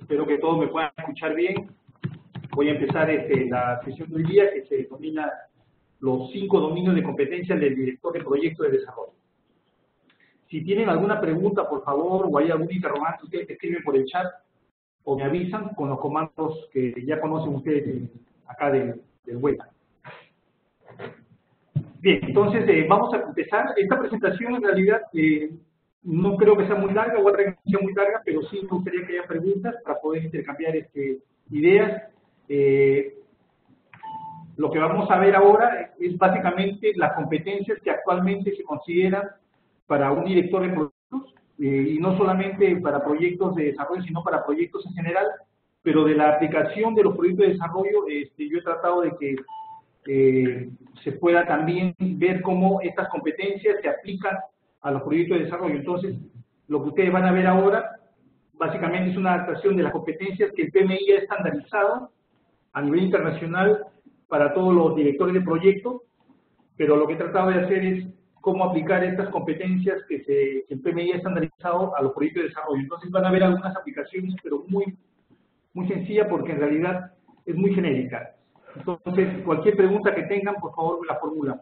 Espero que todos me puedan escuchar bien. Voy a empezar la sesión de hoy día que se denomina los 5 dominios de competencia del director de proyecto de desarrollo. Si tienen alguna pregunta, por favor, o hay algún interrogante, ustedes escriben por el chat o me avisan con los comandos que ya conocen ustedes acá del web. Bien, entonces vamos a empezar. Esta presentación en realidad no creo que sea muy larga, o otra que sea muy larga, pero sí me gustaría que haya preguntas para poder intercambiar ideas. Lo que vamos a ver ahora es básicamente las competencias que actualmente se consideran para un director de proyectos, y no solamente para proyectos de desarrollo, sino para proyectos en general, pero de la aplicación de los proyectos de desarrollo, yo he tratado de que se pueda también ver cómo estas competencias se aplican a los proyectos de desarrollo. Entonces, lo que ustedes van a ver ahora, básicamente es una adaptación de las competencias que el PMI ha estandarizado a nivel internacional para todos los directores de proyectos, pero lo que he tratado de hacer es cómo aplicar estas competencias que el PMI ha estandarizado a los proyectos de desarrollo. Entonces van a ver algunas aplicaciones, pero muy sencillas porque en realidad es muy genérica. Entonces, cualquier pregunta que tengan, por favor, me la formulan.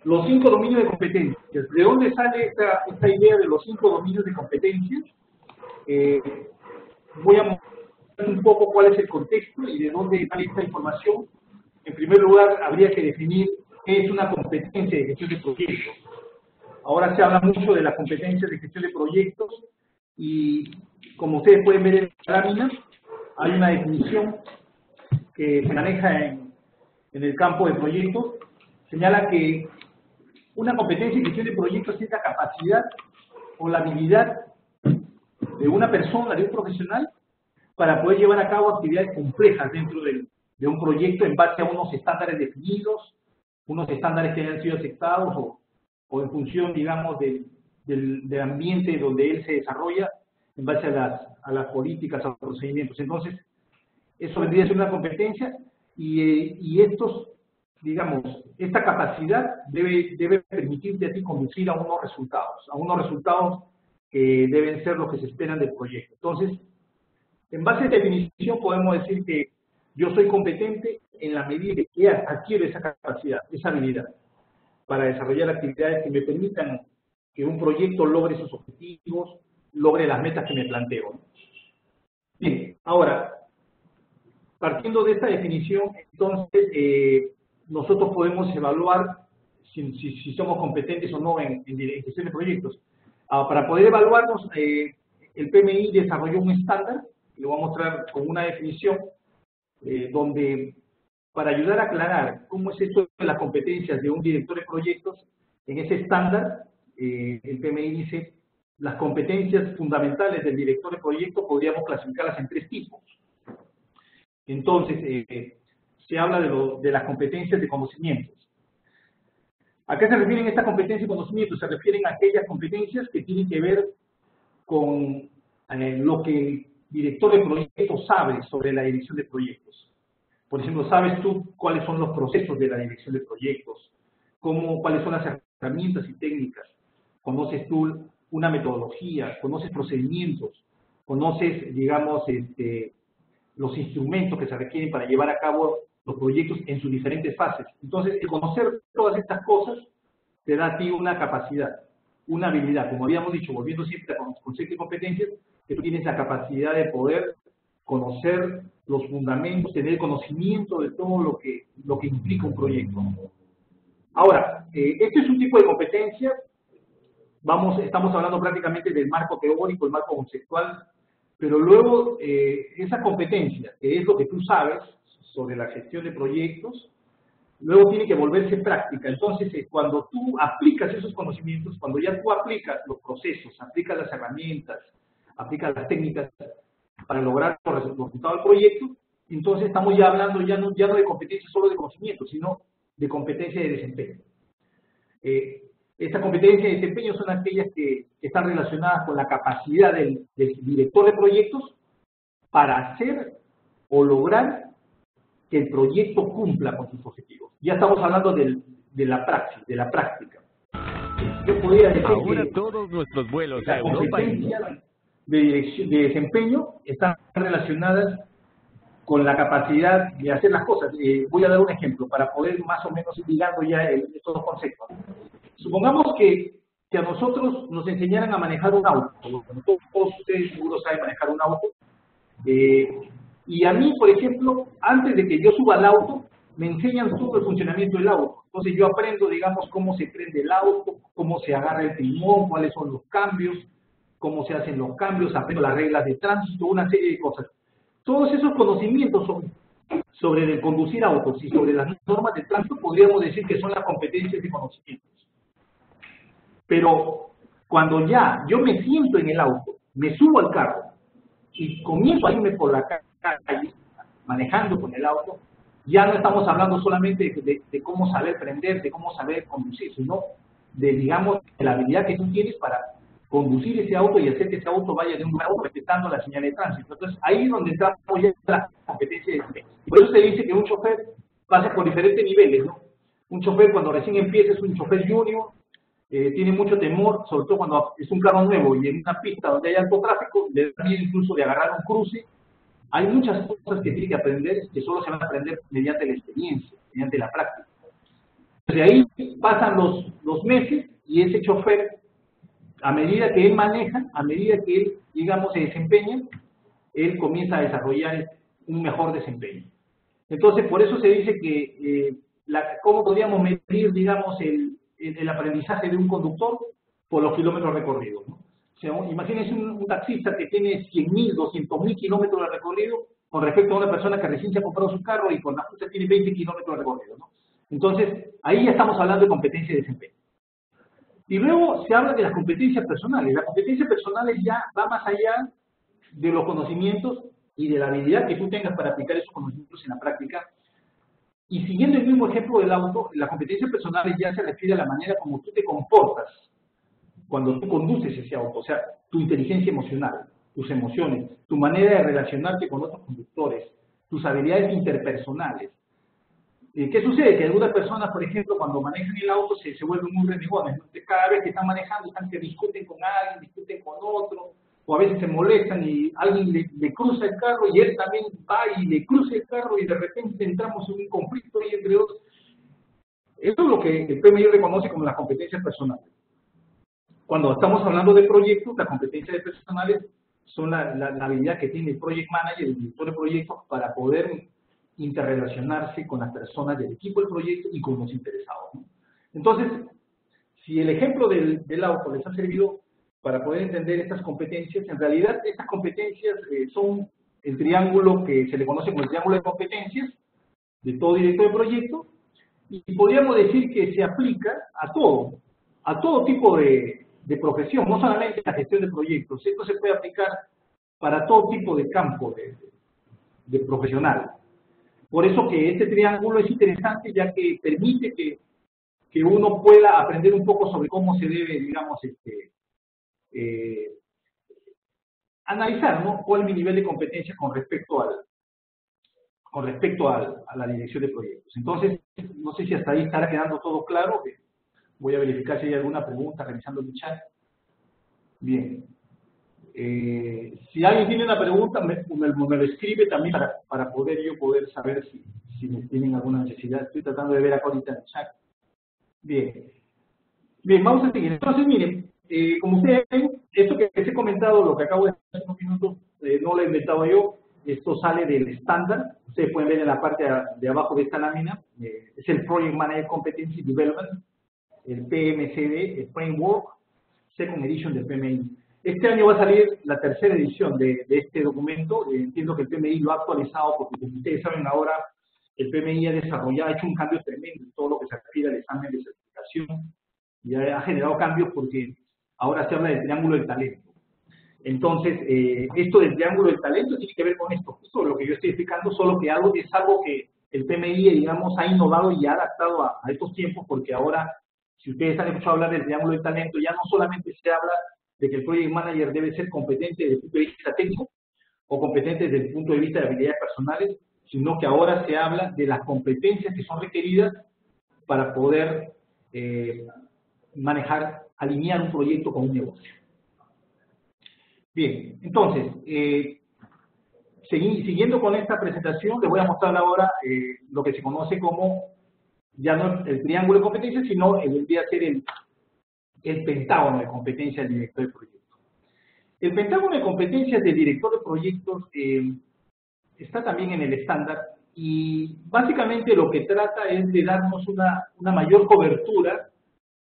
Los 5 dominios de competencias. ¿De dónde sale esta idea de los 5 dominios de competencias? Voy a mostrar un poco cuál es el contexto y de dónde sale esta información. En primer lugar, habría que definir qué es una competencia de gestión de proyectos. Ahora se habla mucho de las competencias de gestión de proyectos y, como ustedes pueden ver en la lámina, hay una definición que se maneja en el campo de proyectos. Señala que una competencia de gestión de proyectos es la capacidad o la habilidad de una persona, de un profesional, para poder llevar a cabo actividades complejas dentro de un proyecto en base a unos estándares definidos, unos estándares que hayan sido aceptados o en función, digamos, del ambiente donde él se desarrolla en base a las políticas, a los procedimientos. Entonces, eso vendría a ser una competencia y esta capacidad debe permitirte a ti conducir a unos resultados que deben ser los que se esperan del proyecto. Entonces, en base a esta definición podemos decir que yo soy competente en la medida que adquiero esa capacidad, esa habilidad, para desarrollar actividades que me permitan que un proyecto logre sus objetivos, logre las metas que me planteo. Bien, ahora, partiendo de esta definición, entonces, nosotros podemos evaluar si somos competentes o no en gestión de proyectos. Para poder evaluarnos, el PMI desarrolló un estándar, y lo voy a mostrar con una definición, donde para ayudar a aclarar cómo es esto de las competencias de un director de proyectos, en ese estándar, el PMI dice, las competencias fundamentales del director de proyecto podríamos clasificarlas en 3 tipos. Entonces, se habla de las competencias de conocimientos. ¿A qué se refieren estas competencias de conocimientos? Se refieren a aquellas competencias que tienen que ver con lo que el director de proyectos sabe sobre la dirección de proyectos. Por ejemplo, ¿sabes tú cuáles son los procesos de la dirección de proyectos? ¿Cuáles son las herramientas y técnicas? ¿Conoces tú una metodología? ¿Conoces procedimientos? ¿Conoces, digamos, los instrumentos que se requieren para llevar a cabo los proyectos en sus diferentes fases? Entonces, el conocer todas estas cosas te da a ti una capacidad, una habilidad. Como habíamos dicho, volviendo siempre a los conceptos de competencias, que tú tienes la capacidad de poder conocer los fundamentos, tener conocimiento de todo lo que implica un proyecto. Ahora, este es un tipo de competencia. Estamos hablando prácticamente del marco teórico, el marco conceptual, pero luego esa competencia, que es lo que tú sabes sobre la gestión de proyectos, luego tiene que volverse práctica. Entonces, cuando tú aplicas esos conocimientos, cuando ya tú aplicas los procesos, aplicas las herramientas, aplicas las técnicas para lograr los resultados del proyecto, entonces estamos ya hablando ya no de competencia solo de conocimiento, sino de competencia de desempeño. Estas competencias de desempeño son aquellas que están relacionadas con la capacidad del director de proyectos para hacer o lograr que el proyecto cumpla con sus objetivos. Ya estamos hablando de la praxis, de la práctica. Yo podría decir ahora que todos nuestros vuelos a la Europa competencia de desempeño están relacionadas con la capacidad de hacer las cosas. Voy a dar un ejemplo para poder más o menos ir ligando ya estos dos conceptos. Supongamos que a nosotros nos enseñaran a manejar un auto. Todos ustedes seguro saben manejar un auto. Y a mí, por ejemplo, antes de que yo suba al auto, me enseñan todo el funcionamiento del auto. Entonces yo aprendo, digamos, cómo se prende el auto, cómo se agarra el timón, cuáles son los cambios, cómo se hacen los cambios, aprendo las reglas de tránsito, una serie de cosas. Todos esos conocimientos sobre el conducir autos y sobre las normas de tránsito podríamos decir que son las competencias y conocimientos. Pero cuando ya yo me siento en el auto, me subo al carro y comienzo a irme por la calle manejando con el auto, ya no estamos hablando solamente de cómo saber prender, de cómo saber conducir, sino de, digamos, de la habilidad que tú tienes para conducir ese auto y hacer que ese auto vaya de un lugar a otro respetando la señal de tránsito. Entonces, ahí es donde entramos ya la competencia de desempeño. Por eso se dice que un chofer pasa por diferentes niveles, ¿no? Un chofer cuando recién empieza es un chofer junior, tiene mucho temor, sobre todo cuando es un carro nuevo y en una pista donde hay alto tráfico, le da miedo incluso de agarrar un cruce. Hay muchas cosas que tiene que aprender que solo se van a aprender mediante la experiencia, mediante la práctica. De ahí pasan los meses y ese chofer, a medida que él maneja, a medida que él, digamos, se desempeña, él comienza a desarrollar un mejor desempeño. Entonces, por eso se dice que, ¿cómo podríamos medir, digamos, el aprendizaje de un conductor? Por los kilómetros recorridos, ¿no? O sea, imagínense un taxista que tiene 100.000, 200.000 kilómetros de recorrido con respecto a una persona que recién se ha comprado su carro y con la justa tiene 20 kilómetros de recorrido, ¿no? Entonces, ahí ya estamos hablando de competencia y desempeño. Y luego se habla de las competencias personales. Las competencias personales ya va más allá de los conocimientos y de la habilidad que tú tengas para aplicar esos conocimientos en la práctica. Y siguiendo el mismo ejemplo del auto, las competencias personales ya se refiere a la manera como tú te comportas cuando tú conduces ese auto, o sea, tu inteligencia emocional, tus emociones, tu manera de relacionarte con otros conductores, tus habilidades interpersonales. ¿Qué sucede? Que algunas personas, por ejemplo, cuando manejan el auto se vuelven muy renegones, ¿no? Cada vez que están manejando están que discuten con alguien, discuten con otro, o a veces se molestan y alguien le cruza el carro y él también va y le cruza el carro y de repente entramos en un conflicto ahí entre dos. Eso es lo que el PMI reconoce como las competencias personales. Cuando estamos hablando de proyectos, las competencias personales son la habilidad que tiene el project manager, el director de proyectos, para poder interrelacionarse con las personas del equipo del proyecto y con los interesados, ¿no? Entonces, si el ejemplo del auto les ha servido para poder entender estas competencias, en realidad estas competencias son el triángulo que se le conoce como el triángulo de competencias de todo director de proyecto, y podríamos decir que se aplica a todo tipo de profesión, no solamente la gestión de proyectos. Esto se puede aplicar para todo tipo de campo de profesional. Por eso que este triángulo es interesante, ya que permite que uno pueda aprender un poco sobre cómo se debe, digamos, analizar, ¿no? Cuál es mi nivel de competencia con respecto a la dirección de proyectos. Entonces, no sé si hasta ahí estará quedando todo claro. Voy a verificar si hay alguna pregunta revisando el chat. Bien. Si alguien tiene una pregunta, me lo escribe también para poder saber si tienen alguna necesidad. Estoy tratando de ver acá ahorita en el chat. Bien. Bien, vamos a seguir. Entonces, miren, como ustedes ven, esto que les he comentado, lo que acabo de hacer hace unos minutos, no lo he inventado yo. Esto sale del estándar. Ustedes pueden ver en la parte de abajo de esta lámina. Es el Project Manager Competency Development, el PMCD, el Framework, Second Edition del PMI. Este año va a salir la tercera edición de este documento. Entiendo que el PMI lo ha actualizado porque, como ustedes saben, ahora el PMI ha hecho un cambio tremendo en todo lo que se refiere al examen de certificación y ha generado cambios porque ahora se habla del triángulo del talento. Entonces, esto del triángulo del talento tiene que ver con esto, justo lo que yo estoy explicando, solo que es algo que el PMI, digamos, ha innovado y ha adaptado a estos tiempos, porque ahora, si ustedes han escuchado hablar del triángulo del talento, ya no solamente se habla de que el project manager debe ser competente desde el punto de vista técnico o competente desde el punto de vista de habilidades personales, sino que ahora se habla de las competencias que son requeridas para poder alinear un proyecto con un negocio. Bien, entonces, siguiendo con esta presentación, les voy a mostrar ahora lo que se conoce como, ya no el triángulo de competencias, sino vendría a ser el pentágono de competencias del director de proyectos. El pentágono de competencias del director de proyectos está también en el estándar y básicamente lo que trata es de darnos una mayor cobertura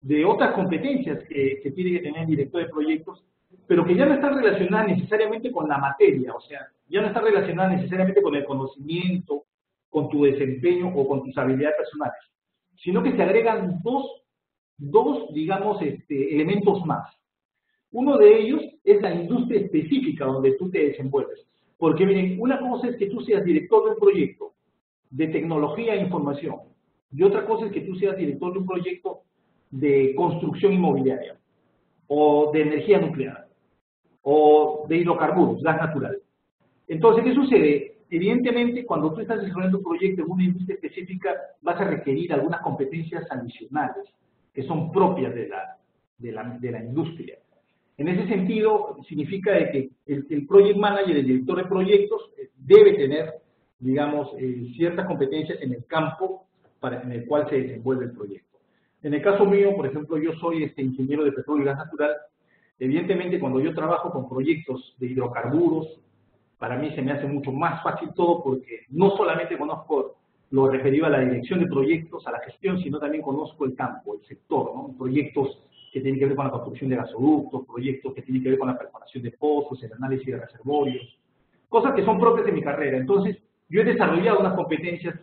de otras competencias que tiene que tener el director de proyectos, pero que ya no están relacionadas necesariamente con la materia, o sea, ya no están relacionadas necesariamente con el conocimiento, con tu desempeño o con tus habilidades personales, sino que se agregan dos digamos, elementos más. Uno de ellos es la industria específica donde tú te desenvuelves. Porque miren, una cosa es que tú seas director de un proyecto de tecnología e información, y otra cosa es que tú seas director de un proyecto de construcción inmobiliaria, o de energía nuclear, o de hidrocarburos, gas natural. Entonces, ¿qué sucede? Evidentemente, cuando tú estás desarrollando un proyecto en una industria específica, vas a requerir algunas competencias adicionales que son propias de la industria. En ese sentido, significa de que el project manager, el director de proyectos, debe tener, digamos, ciertas competencias en el campo en el cual se desenvuelve el proyecto. En el caso mío, por ejemplo, yo soy ingeniero de petróleo y gas natural. Evidentemente, cuando yo trabajo con proyectos de hidrocarburos, para mí se me hace mucho más fácil todo porque no solamente conozco lo referido a la dirección de proyectos, a la gestión, sino también conozco el campo, el sector, ¿no? Proyectos que tienen que ver con la construcción de gasoductos, proyectos que tienen que ver con la perforación de pozos, el análisis de reservorios, cosas que son propias de mi carrera. Entonces, yo he desarrollado unas competencias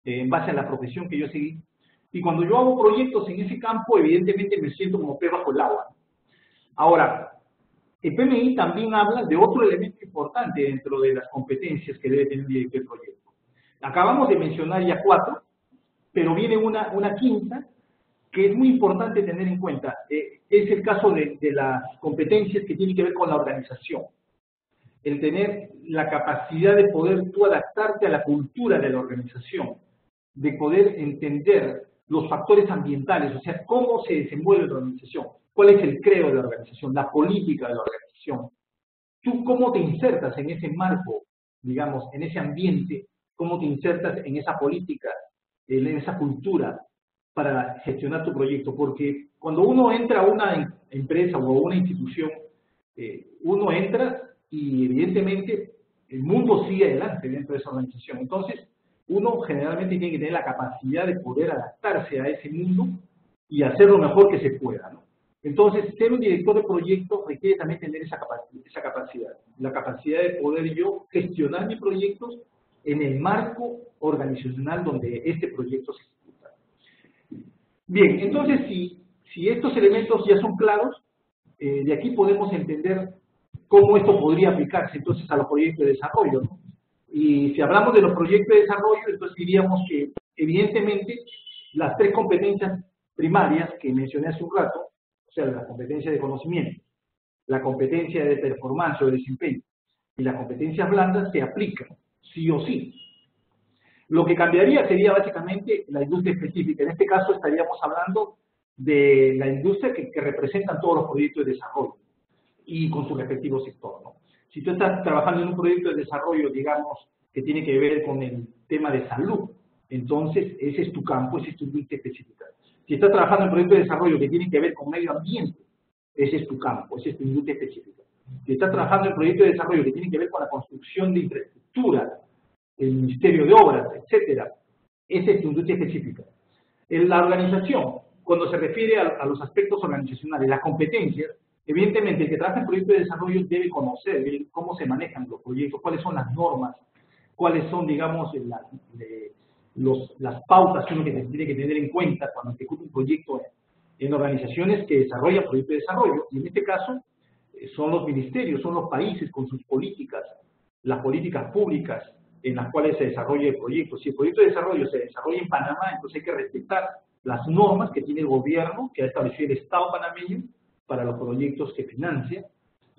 en base a la profesión que yo seguí, y cuando yo hago proyectos en ese campo, evidentemente me siento como pez bajo el agua. Ahora, el PMI también habla de otro elemento importante dentro de las competencias que debe tener un director de proyecto. Acabamos de mencionar ya 4, pero viene una quinta que es muy importante tener en cuenta. Es el caso de las competencias que tienen que ver con la organización. El tener la capacidad de poder tú adaptarte a la cultura de la organización, de poder entender los factores ambientales, o sea, cómo se desenvuelve la organización, cuál es el creo de la organización, la política de la organización. Tú cómo te insertas en ese marco, digamos, en ese ambiente, cómo te insertas en esa política, en esa cultura para gestionar tu proyecto. Porque cuando uno entra a una empresa o a una institución, uno entra y evidentemente el mundo sigue adelante dentro de esa organización. Entonces, uno generalmente tiene que tener la capacidad de poder adaptarse a ese mundo y hacer lo mejor que se pueda, ¿no? Entonces, ser un director de proyecto requiere también tener esa capacidad, la capacidad de poder yo gestionar mis proyectos en el marco organizacional donde este proyecto se ejecuta. Bien, entonces, si estos elementos ya son claros, de aquí podemos entender cómo esto podría aplicarse entonces a los proyectos de desarrollo, ¿no? Y si hablamos de los proyectos de desarrollo, entonces diríamos que evidentemente las 3 competencias primarias que mencioné hace un rato, o sea, la competencia de conocimiento, la competencia de performance o de desempeño y las competencias blandas se aplican, sí o sí. Lo que cambiaría sería básicamente la industria específica. En este caso estaríamos hablando de la industria que representan todos los proyectos de desarrollo y con su respectivo sector, ¿no? Si tú estás trabajando en un proyecto de desarrollo, digamos, que tiene que ver con el tema de salud, entonces ese es tu campo, esa es tu industria específica. Si estás trabajando en un proyecto de desarrollo que tiene que ver con medio ambiente, ese es tu campo, esa es tu industria específica. Si estás trabajando en proyectos de desarrollo que tienen que ver con la construcción de infraestructura, el Ministerio de Obras, etcétera, esa es tu industria específica. En la organización, cuando se refiere a los aspectos organizacionales, las competencias, evidentemente el que trabaja en proyectos de desarrollo debe conocer cómo se manejan los proyectos, cuáles son las normas, cuáles son, digamos, las pautas que uno tiene que tener en cuenta cuando ejecuta un proyecto en organizaciones que desarrollan proyectos de desarrollo. Y en este caso son los ministerios, son los países con sus políticas, las políticas públicas en las cuales se desarrolla el proyecto. Si el proyecto de desarrollo se desarrolla en Panamá, entonces hay que respetar las normas que tiene el gobierno, que ha establecido el Estado panameño para los proyectos que financian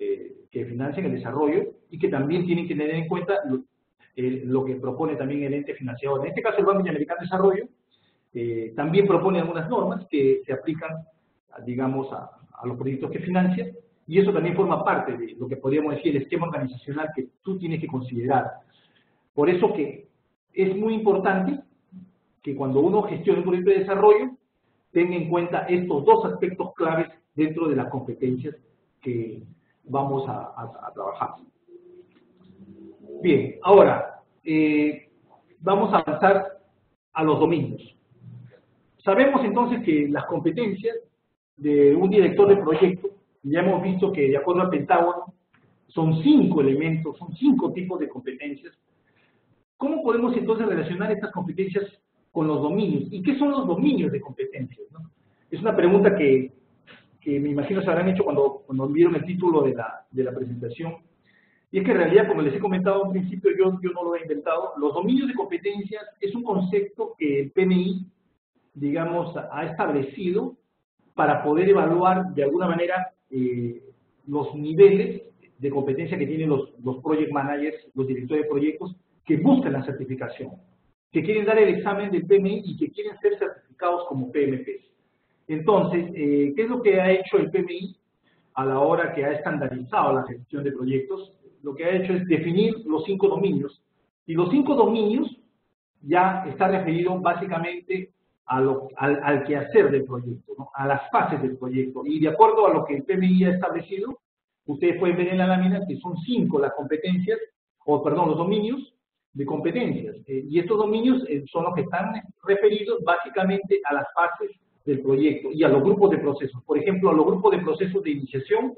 el desarrollo y que también tienen que tener en cuenta lo que propone también el ente financiador. En este caso, el Banco Interamericano de Desarrollo también propone algunas normas que se aplican, digamos, a los proyectos que financia Y eso también forma parte de lo que podríamos decir el esquema organizacional que tú tienes que considerar. Por eso que es muy importante que cuando uno gestione un proyecto de desarrollo, tenga en cuenta estos dos aspectos claves dentro de las competencias que vamos a trabajar. Bien, ahora vamos a avanzar a los dominios. Sabemos entonces que las competencias de un director de proyecto, ya hemos visto que de acuerdo al Pentágono, son 5 elementos, son 5 tipos de competencias. ¿Cómo podemos entonces relacionar estas competencias con los dominios? ¿Y qué son los dominios de competencias, ¿no? Es una pregunta que me imagino se habrán hecho cuando vieron el título de la presentación. Y es que en realidad, como les he comentado al principio, yo no lo he inventado. Los dominios de competencias es un concepto que el PMI, digamos, ha establecido para poder evaluar de alguna manera los niveles de competencia que tienen los project managers, los directores de proyectos, que buscan la certificación, que quieren dar el examen del PMI y que quieren ser certificados como PMPs. Entonces, ¿qué es lo que ha hecho el PMI a la hora que ha estandarizado la gestión de proyectos? Lo que ha hecho es definir los 5 dominios, y los 5 dominios ya está referido básicamente al quehacer del proyecto, ¿no? A las fases del proyecto, y de acuerdo a lo que el PMI ha establecido, ustedes pueden ver en la lámina que son 5 las competencias, los dominios de competencias, y estos dominios son los que están referidos básicamente a las fases del proyecto y a los grupos de procesos. Por ejemplo, a los grupos de procesos de iniciación,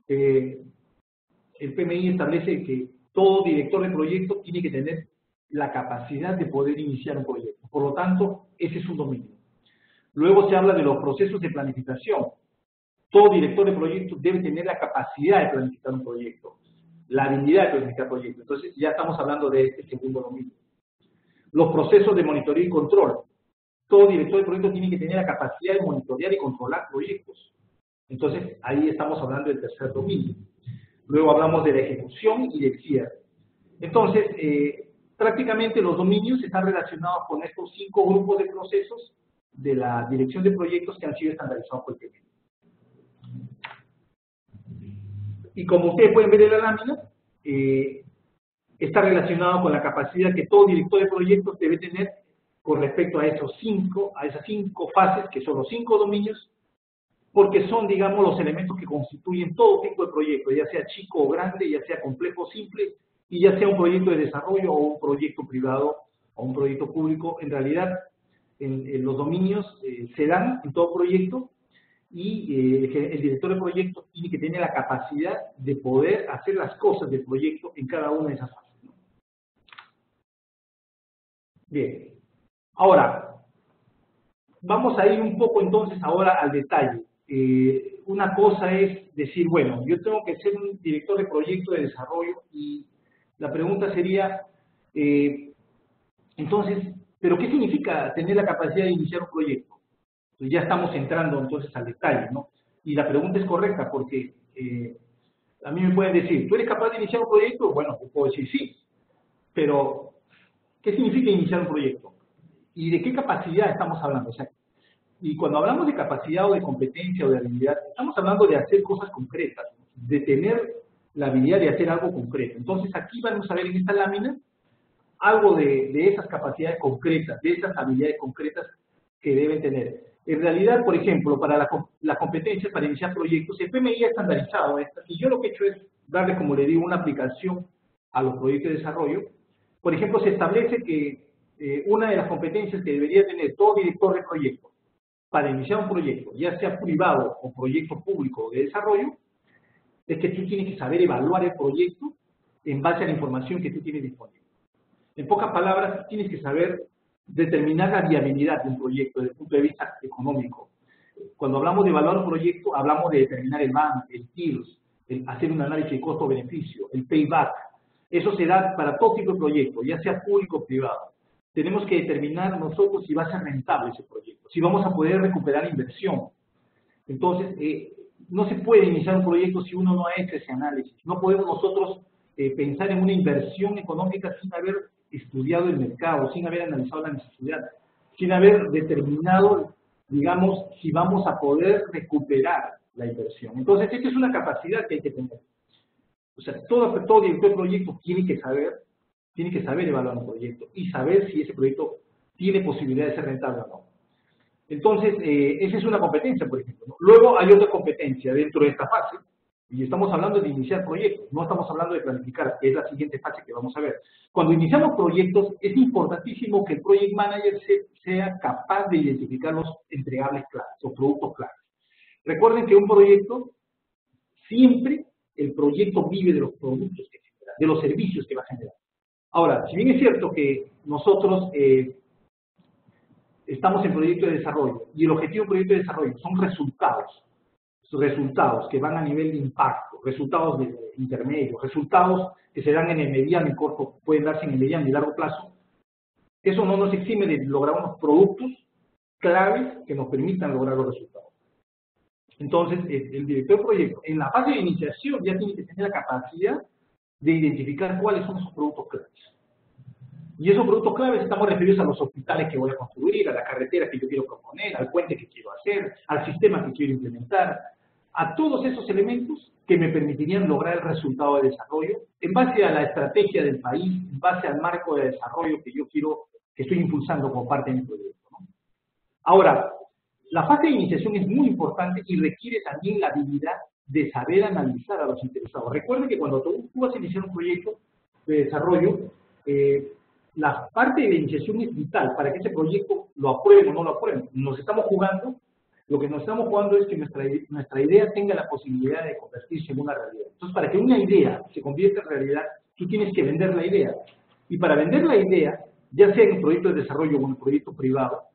el PMI establece que todo director de proyecto tiene que tener la capacidad de poder iniciar un proyecto. Por lo tanto, ese es un dominio. Luego se habla de los procesos de planificación. Todo director de proyecto debe tener la capacidad de planificar un proyecto, la habilidad de planificar proyectos. Entonces, ya estamos hablando de este segundo dominio. Los procesos de monitoreo y control. Todo director de proyecto tiene que tener la capacidad de monitorear y controlar proyectos. Entonces, ahí estamos hablando del tercer dominio. Luego hablamos de la ejecución y del cierre. Entonces, prácticamente los dominios están relacionados con estos 5 grupos de procesos de la dirección de proyectos que han sido estandarizados por el PMI. Y como ustedes pueden ver en la lámina, está relacionado con la capacidad que todo director de proyectos debe tener con respecto a esas 5 fases, que son los 5 dominios, porque son, digamos, los elementos que constituyen todo tipo de proyecto, ya sea chico o grande, ya sea complejo o simple, y ya sea un proyecto de desarrollo o un proyecto privado o un proyecto público. En realidad, en los dominios se dan en todo proyecto, y el director de proyecto tiene que tener la capacidad de poder hacer las cosas del proyecto en cada una de esas fases, ¿no? Bien. Ahora, vamos a ir un poco entonces ahora al detalle. Una cosa es decir, bueno, yo tengo que ser un director de proyecto de desarrollo, y la pregunta sería, entonces, ¿pero qué significa tener la capacidad de iniciar un proyecto? Pues ya estamos entrando entonces al detalle, ¿no? Y la pregunta es correcta porque a mí me pueden decir, ¿tú eres capaz de iniciar un proyecto? Bueno, yo puedo decir sí, pero ¿qué significa iniciar un proyecto? ¿Y de qué capacidad estamos hablando? O sea, y cuando hablamos de capacidad o de competencia o de habilidad, estamos hablando de hacer cosas concretas, de tener la habilidad de hacer algo concreto. Entonces aquí vamos a ver en esta lámina algo de esas capacidades concretas, de esas habilidades concretas que deben tener. En realidad, por ejemplo, para la competencia para iniciar proyectos, el PMI ha estandarizado estas, y yo lo que he hecho es darle, como le digo, una aplicación a los proyectos de desarrollo. Por ejemplo, se establece que una de las competencias que debería tener todo director de proyecto para iniciar un proyecto, ya sea privado o proyecto público de desarrollo, es que tú tienes que saber evaluar el proyecto en base a la información que tú tienes disponible. En pocas palabras, tienes que saber determinar la viabilidad de un proyecto desde el punto de vista económico. Cuando hablamos de evaluar un proyecto, hablamos de determinar el BAM, el TIRS, hacer un análisis de costo-beneficio, el payback. Eso se da para todo tipo de proyecto, ya sea público o privado. Tenemos que determinar nosotros si va a ser rentable ese proyecto, si vamos a poder recuperar inversión. Entonces, no se puede iniciar un proyecto si uno no ha hecho ese análisis. No podemos nosotros pensar en una inversión económica sin haber estudiado el mercado, sin haber analizado la necesidad, sin haber determinado, digamos, si vamos a poder recuperar la inversión. Entonces, esta es una capacidad que hay que tener. O sea, todo director de proyecto tiene que saber evaluar un proyecto y saber si ese proyecto tiene posibilidad de ser rentable o no. Entonces, esa es una competencia, por ejemplo, ¿no? Luego hay otra competencia dentro de esta fase, y estamos hablando de iniciar proyectos, no estamos hablando de planificar, que es la siguiente fase que vamos a ver. Cuando iniciamos proyectos, es importantísimo que el project manager sea capaz de identificar los entregables claves, los productos claves. Recuerden que un proyecto, siempre el proyecto vive de los productos que genera, de los servicios que va a generar. Ahora, si bien es cierto que nosotros estamos en proyecto de desarrollo y el objetivo del proyecto de desarrollo son resultados que van a nivel de impacto, resultados de intermedios, resultados que se dan en el mediano y corto, pueden darse en el mediano y largo plazo, eso no nos exime de lograr unos productos claves que nos permitan lograr los resultados. Entonces, el director de proyecto, en la fase de iniciación, ya tiene que tener la capacidad de identificar cuáles son esos productos claves. Y esos productos claves estamos referidos a los hospitales que voy a construir, a la carretera que yo quiero proponer, al puente que quiero hacer, al sistema que quiero implementar, a todos esos elementos que me permitirían lograr el resultado de desarrollo en base a la estrategia del país, en base al marco de desarrollo que yo quiero, que estoy impulsando como parte de mi proyecto, ¿no? Ahora, la fase de iniciación es muy importante y requiere también la habilidad de saber analizar a los interesados. Recuerden que cuando tú vas a iniciar un proyecto de desarrollo, la parte de la iniciación es vital para que ese proyecto lo aprueben o no lo aprueben. Lo que nos estamos jugando es que nuestra idea tenga la posibilidad de convertirse en una realidad. Entonces, para que una idea se convierta en realidad, tú tienes que vender la idea. Y para vender la idea, ya sea en un proyecto de desarrollo o en un proyecto privado,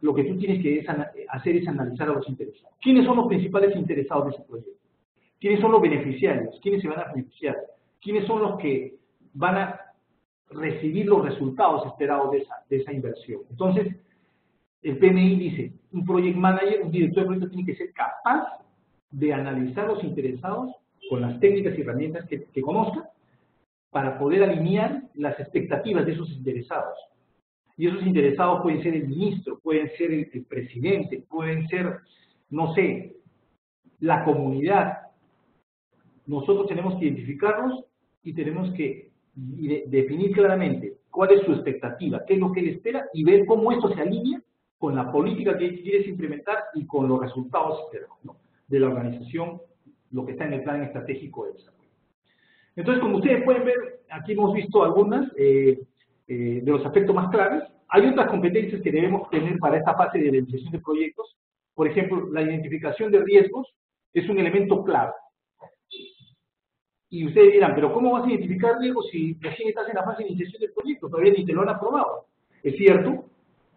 lo que tú tienes que hacer es analizar a los interesados. ¿Quiénes son los principales interesados de ese proyecto? ¿Quiénes son los beneficiarios? ¿Quiénes se van a beneficiar? ¿Quiénes son los que van a recibir los resultados esperados de esa inversión? Entonces, el PMI dice, un project manager, un director de proyecto tiene que ser capaz de analizar a los interesados con las técnicas y herramientas que conozca para poder alinear las expectativas de esos interesados. Y esos interesados pueden ser el ministro, pueden ser el presidente, pueden ser, no sé, la comunidad. Nosotros tenemos que identificarlos y tenemos que definir claramente cuál es su expectativa, qué es lo que él espera y ver cómo esto se alinea con la política que quieres implementar y con los resultados esperados, ¿no?, de la organización, lo que está en el plan estratégico de desarrollo. Entonces, como ustedes pueden ver, aquí hemos visto algunas de los aspectos más claves. Hay otras competencias que debemos tener para esta fase de identificación de proyectos. Por ejemplo, la identificación de riesgos es un elemento clave. Y ustedes dirán, pero ¿cómo vas a identificar riesgos si recién estás en la fase de iniciación del proyecto? Todavía ni te lo han aprobado. Es cierto,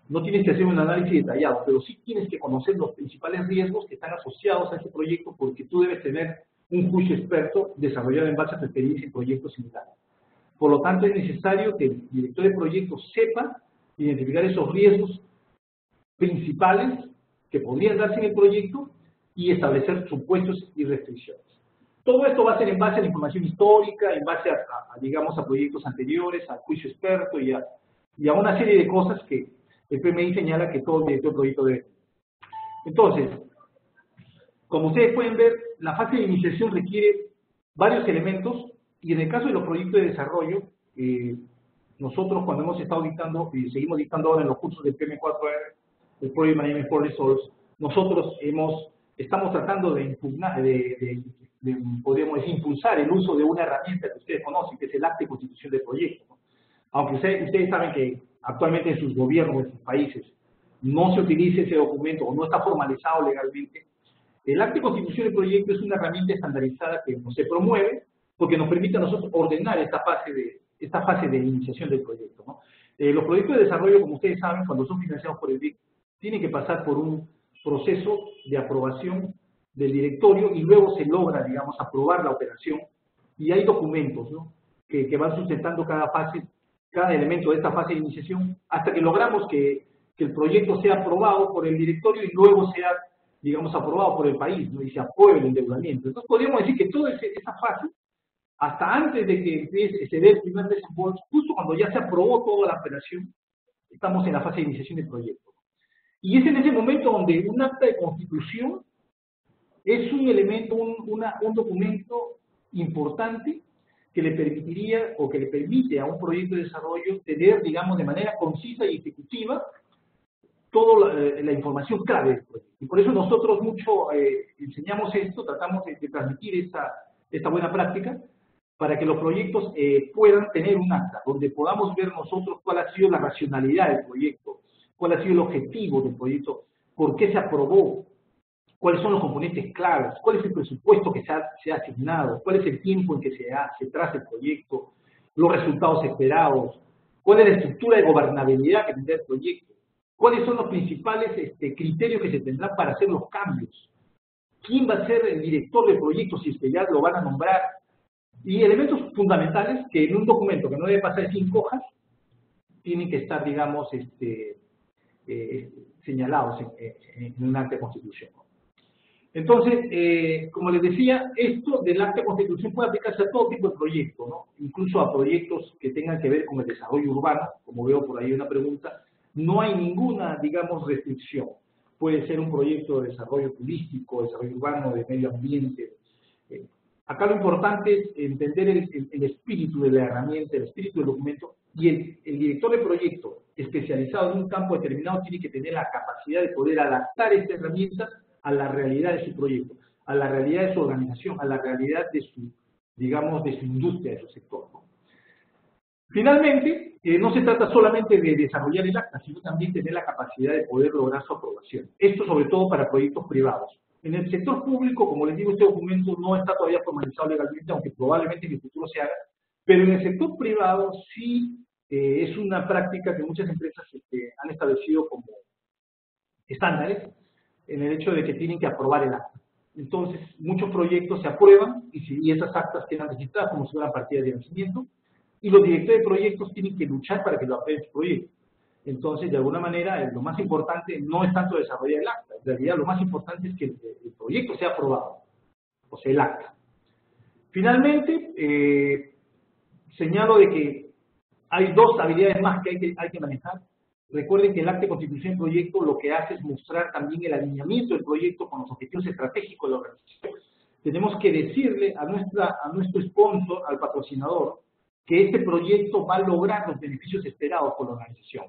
no tienes que hacer un análisis detallado, pero sí tienes que conocer los principales riesgos que están asociados a ese proyecto, porque tú debes tener un juicio experto desarrollado en base a tu experiencia en proyectos similares. Por lo tanto, es necesario que el director de proyecto sepa identificar esos riesgos principales que podrían darse en el proyecto y establecer supuestos y restricciones. Todo esto va a ser en base a la información histórica, en base digamos, a proyectos anteriores, al juicio experto y a una serie de cosas que el PMI señala que todo director de proyecto debe. Entonces, como ustedes pueden ver, la fase de iniciación requiere varios elementos y en el caso de los proyectos de desarrollo, nosotros cuando hemos estado dictando y seguimos dictando ahora en los cursos del PM4R, el Project Management for Resource, nosotros estamos tratando de impugnar, podríamos decir, impulsar el uso de una herramienta que ustedes conocen, que es el Acta de Constitución del Proyecto, ¿no? Aunque ustedes saben que actualmente en sus gobiernos, en sus países, no se utiliza ese documento o no está formalizado legalmente, el Acta de Constitución del Proyecto es una herramienta estandarizada que se promueve porque nos permite a nosotros ordenar esta fase de iniciación del proyecto, ¿no? Los proyectos de desarrollo, como ustedes saben, cuando son financiados por el BIC, tienen que pasar por un proceso de aprobación del directorio y luego se logra, digamos, aprobar la operación y hay documentos, ¿no?, que van sustentando cada elemento de esta fase de iniciación hasta que logramos que el proyecto sea aprobado por el directorio y luego sea, digamos, aprobado por el país, ¿no?, y se apruebe el endeudamiento. Entonces podríamos decir que toda esa fase, hasta antes de que se dé el primer desembolso, justo cuando ya se aprobó toda la operación, estamos en la fase de iniciación del proyecto. Y es en ese momento donde un acta de constitución Es un elemento, un documento importante que le permitiría o que le permite a un proyecto de desarrollo tener, digamos, de manera concisa y ejecutiva toda la información clave del proyecto. Y por eso nosotros mucho enseñamos esto, tratamos de transmitir esta buena práctica para que los proyectos puedan tener un acta, donde podamos ver nosotros cuál ha sido la racionalidad del proyecto, cuál ha sido el objetivo del proyecto, por qué se aprobó, cuáles son los componentes claves, cuál es el presupuesto que se ha asignado, cuál es el tiempo en que se traza el proyecto, los resultados esperados, cuál es la estructura de gobernabilidad que tendrá el proyecto, cuáles son los principales criterios que se tendrán para hacer los cambios, quién va a ser el director del proyecto si es que ya lo van a nombrar, y elementos fundamentales que en un documento que no debe pasar de 5 hojas tienen que estar, digamos, señalados en un acta de constitución. Entonces, como les decía, esto del acta de constitución puede aplicarse a todo tipo de proyectos, ¿no? Incluso a proyectos que tengan que ver con el desarrollo urbano, como veo por ahí una pregunta, no hay ninguna, digamos, restricción. Puede ser un proyecto de desarrollo turístico, desarrollo urbano, de medio ambiente. Acá lo importante es entender el espíritu de la herramienta, el espíritu del documento, y el director de proyecto especializado en un campo determinado tiene que tener la capacidad de poder adaptar esta herramienta a la realidad de su proyecto, a la realidad de su organización, a la realidad de su, digamos, de su industria, de su sector, ¿no? Finalmente, no se trata solamente de desarrollar el acta, sino también tener la capacidad de poder lograr su aprobación. Esto sobre todo para proyectos privados. En el sector público, como les digo, este documento no está todavía formalizado legalmente, aunque probablemente en el futuro se haga, pero en el sector privado sí es una práctica que muchas empresas han establecido como estándares, en el hecho de que tienen que aprobar el acta. Entonces, muchos proyectos se aprueban y esas actas quedan registradas como si fueran partidas de nacimiento, y los directores de proyectos tienen que luchar para que lo aprueben su proyecto. Entonces, de alguna manera, lo más importante no es tanto desarrollar el acta, en realidad lo más importante es que el proyecto sea aprobado, o sea, el acta. Finalmente, señalo de que hay 2 habilidades más que hay que manejar. Recuerden que el acta de constitución del proyecto lo que hace es mostrar también el alineamiento del proyecto con los objetivos estratégicos de la organización. Tenemos que decirle a nuestro sponsor, al patrocinador, que este proyecto va a lograr los beneficios esperados por la organización.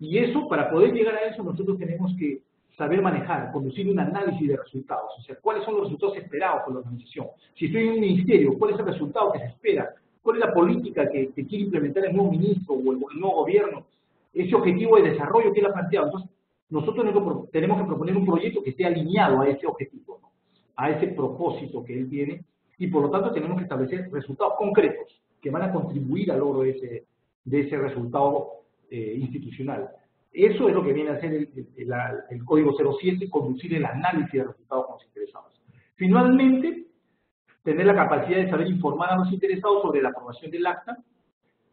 Y eso, para poder llegar a eso, nosotros tenemos que saber manejar, conducir un análisis de resultados. O sea, ¿cuáles son los resultados esperados por la organización? Si estoy en un ministerio, ¿cuál es el resultado que se espera? ¿Cuál es la política que quiere implementar el nuevo ministro o el nuevo gobierno? Ese objetivo de desarrollo que él ha planteado. Entonces, nosotros tenemos que proponer un proyecto que esté alineado a ese objetivo, ¿no? A ese propósito que él tiene, y por lo tanto tenemos que establecer resultados concretos que van a contribuir al logro de ese resultado institucional. Eso es lo que viene a ser el Código 07, conducir el análisis de resultados con los interesados. Finalmente, tener la capacidad de saber informar a los interesados sobre la aprobación del acta.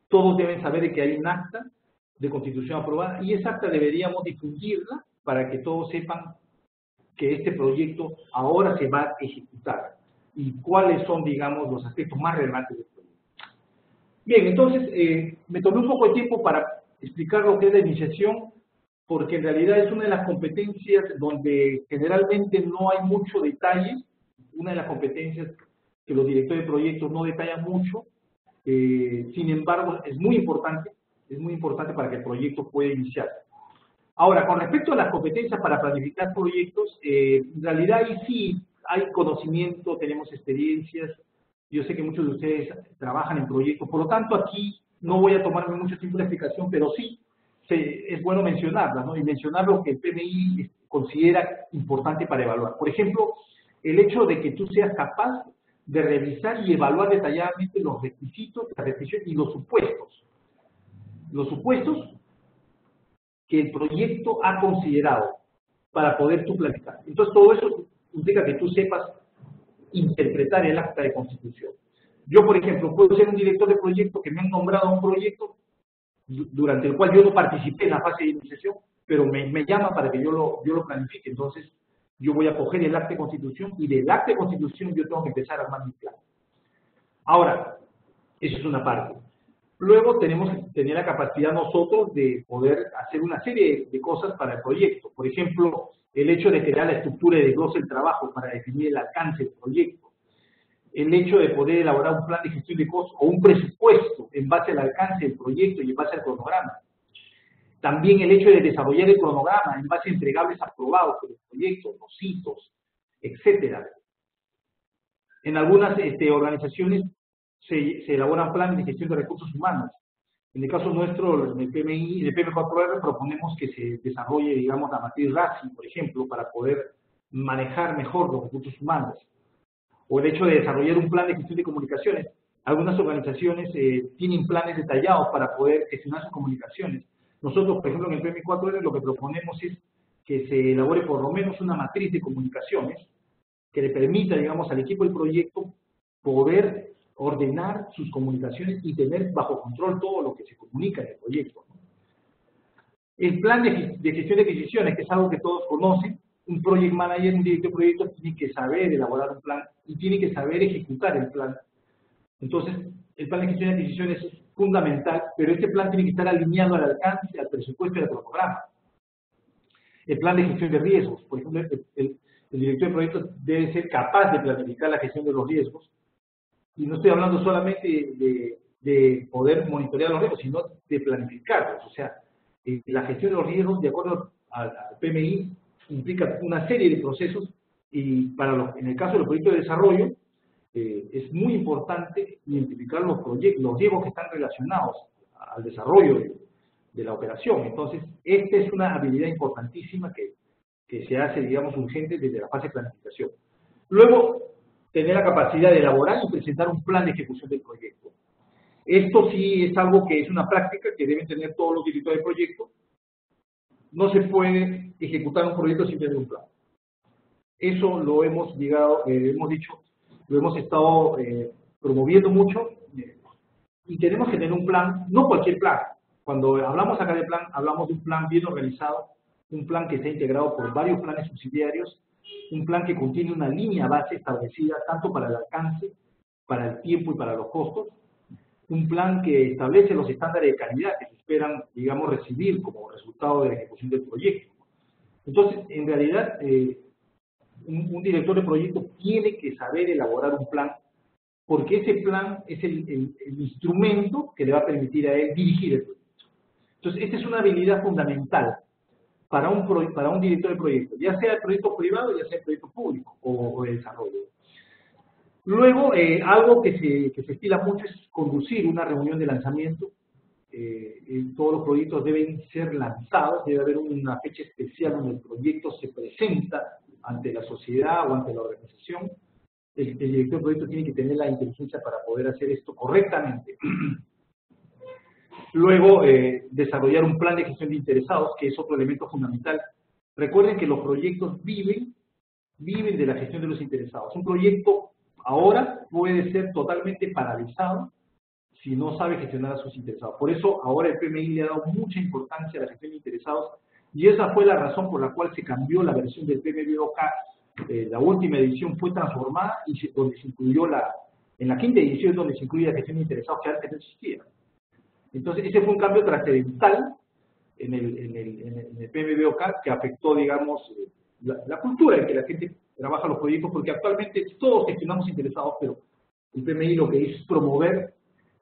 Todos deben saber de que hay un acta de constitución aprobada, y esa acta deberíamos difundirla para que todos sepan que este proyecto ahora se va a ejecutar y cuáles son, digamos, los aspectos más relevantes del proyecto. Bien, entonces, me tomé un poco de tiempo para explicar lo que es la iniciación, porque en realidad es una de las competencias donde generalmente no hay mucho detalle, una de las competencias que los directores de proyectos no detallan mucho, sin embargo, es muy importante para que el proyecto pueda iniciar. Ahora, con respecto a las competencias para planificar proyectos, en realidad ahí sí hay conocimiento, tenemos experiencias. Yo sé que muchos de ustedes trabajan en proyectos, por lo tanto aquí no voy a tomarme mucho tiempo de explicación, pero sí es bueno mencionarlas, ¿no? Y mencionar lo que el PMI considera importante para evaluar. Por ejemplo, el hecho de que tú seas capaz de revisar y evaluar detalladamente los requisitos, las restricciones y los supuestos. Los supuestos que el proyecto ha considerado para poder tú planificar. Entonces, todo eso implica que tú sepas interpretar el acta de constitución. Yo, por ejemplo, puedo ser un director de proyecto que me han nombrado a un proyecto durante el cual yo no participé en la fase de iniciación, pero me llama para que yo lo planifique. Entonces, yo voy a coger el acta de constitución y del acta de constitución yo tengo que empezar a armar mi plan. Ahora, eso es una parte. Luego tenemos que tener la capacidad nosotros de poder hacer una serie de cosas para el proyecto. Por ejemplo, el hecho de crear la estructura de desglose del trabajo para definir el alcance del proyecto. El hecho de poder elaborar un plan de gestión de costos o un presupuesto en base al alcance del proyecto y en base al cronograma. También el hecho de desarrollar el cronograma en base a entregables aprobados por el proyecto, los hitos, etcétera. En algunas organizaciones se elaboran planes de gestión de recursos humanos. En el caso nuestro, en el PMI, en el PM4R, proponemos que se desarrolle, digamos, la matriz RACI, por ejemplo, para poder manejar mejor los recursos humanos. O el hecho de desarrollar un plan de gestión de comunicaciones. Algunas organizaciones tienen planes detallados para poder gestionar sus comunicaciones. Nosotros, por ejemplo, en el PM4R lo que proponemos es que se elabore por lo menos una matriz de comunicaciones que le permita, digamos, al equipo del proyecto poder ordenar sus comunicaciones y tener bajo control todo lo que se comunica en el proyecto. El plan de gestión de adquisiciones, que es algo que todos conocen, un project manager, un director de proyecto tiene que saber elaborar un plan y tiene que saber ejecutar el plan. Entonces, el plan de gestión de adquisiciones es fundamental, pero este plan tiene que estar alineado al alcance, al presupuesto y al programa. El plan de gestión de riesgos, por ejemplo, el director de proyecto debe ser capaz de planificar la gestión de los riesgos. Y no estoy hablando solamente de poder monitorear los riesgos, sino de planificarlos. O sea, la gestión de los riesgos, de acuerdo al PMI, implica una serie de procesos y en el caso de los proyectos de desarrollo, es muy importante identificar los riesgos que están relacionados al desarrollo de la operación. Entonces, esta es una habilidad importantísima que se hace, digamos, urgente desde la fase de planificación. Luego, tener la capacidad de elaborar y presentar un plan de ejecución del proyecto. Esto sí es algo que es una práctica que deben tener todos los directores de proyecto. No se puede ejecutar un proyecto sin tener un plan. Eso lo hemos lo hemos estado promoviendo mucho y tenemos que tener un plan, no cualquier plan. Cuando hablamos acá de plan, hablamos de un plan bien organizado, un plan que está integrado por varios planes subsidiarios, un plan que contiene una línea base establecida tanto para el alcance, para el tiempo y para los costos, un plan que establece los estándares de calidad que se esperan, digamos, recibir como resultado de la ejecución del proyecto. Entonces, en realidad, un director de proyecto tiene que saber elaborar un plan, porque ese plan es el instrumento que le va a permitir a él dirigir el proyecto. Entonces, esta es una habilidad fundamental para un director de proyecto, ya sea el proyecto privado, ya sea el proyecto público o de desarrollo. Luego, algo que se estila mucho es conducir una reunión de lanzamiento. Todos los proyectos deben ser lanzados, debe haber una fecha especial donde el proyecto se presenta ante la sociedad o ante la organización. El director de proyecto tiene que tener la inteligencia para poder hacer esto correctamente. Luego, desarrollar un plan de gestión de interesados, que es otro elemento fundamental. Recuerden que los proyectos viven de la gestión de los interesados. Un proyecto ahora puede ser totalmente paralizado si no sabe gestionar a sus interesados. Por eso ahora el PMI le ha dado mucha importancia a la gestión de interesados y esa fue la razón por la cual se cambió la versión del PMBOK. La última edición fue transformada y donde se incluyó en la quinta edición donde se incluye la gestión de interesados que antes no existía. Entonces ese fue un cambio trascendental en el PMBOK que afectó, digamos, la cultura en que la gente trabaja los proyectos, porque actualmente todos gestionamos interesados, pero el PMI lo que hizo es promover,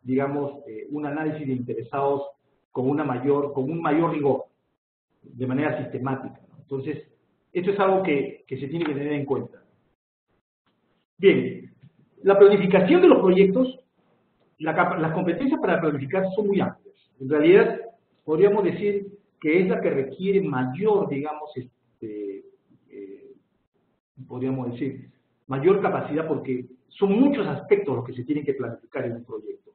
digamos, un análisis de interesados con un mayor rigor, de manera sistemática, ¿no? Entonces, esto es algo que se tiene que tener en cuenta. Bien, la planificación de los proyectos, las competencias para planificar son muy amplias. En realidad, podríamos decir que es la que requiere mayor, digamos, podríamos decir, mayor capacidad porque son muchos aspectos los que se tienen que planificar en un proyecto.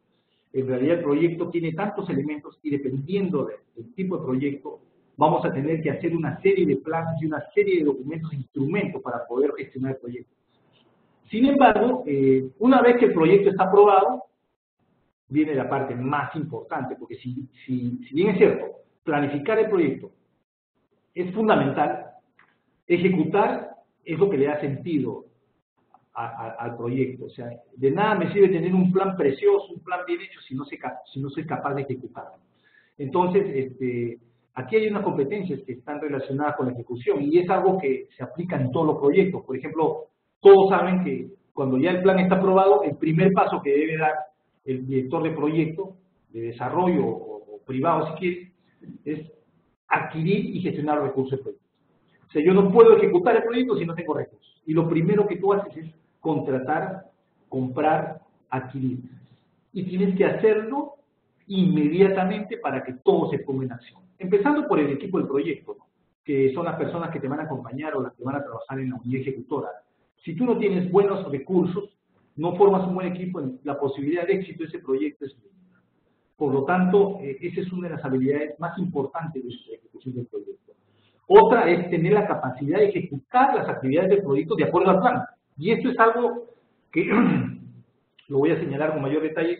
En realidad el proyecto tiene tantos elementos y dependiendo del tipo de proyecto vamos a tener que hacer una serie de planes y una serie de documentos e instrumentos para poder gestionar el proyecto. Sin embargo, una vez que el proyecto está aprobado, viene la parte más importante, porque si bien es cierto, planificar el proyecto es fundamental, ejecutar es lo que le da sentido al proyecto. O sea, de nada me sirve tener un plan precioso, un plan bien hecho, si no soy capaz de ejecutarlo. Entonces, aquí hay unas competencias que están relacionadas con la ejecución y es algo que se aplica en todos los proyectos. Por ejemplo, todos saben que cuando ya el plan está aprobado, el primer paso que debe dar el director de proyecto, de desarrollo o privado si quiere, es adquirir y gestionar los recursos del proyecto. O sea, yo no puedo ejecutar el proyecto si no tengo recursos. Y lo primero que tú haces es contratar, comprar, adquirir. Y tienes que hacerlo inmediatamente para que todo se ponga en acción. Empezando por el equipo del proyecto, ¿no? Que son las personas que te van a acompañar o las que van a trabajar en la unidad ejecutora. Si tú no tienes buenos recursos, no formas un buen equipo, la posibilidad de éxito de ese proyecto es mínima. Por lo tanto, esa es una de las habilidades más importantes de la ejecución del proyecto. Otra es tener la capacidad de ejecutar las actividades del proyecto de acuerdo al plan. Y esto es algo que lo voy a señalar con mayor detalle.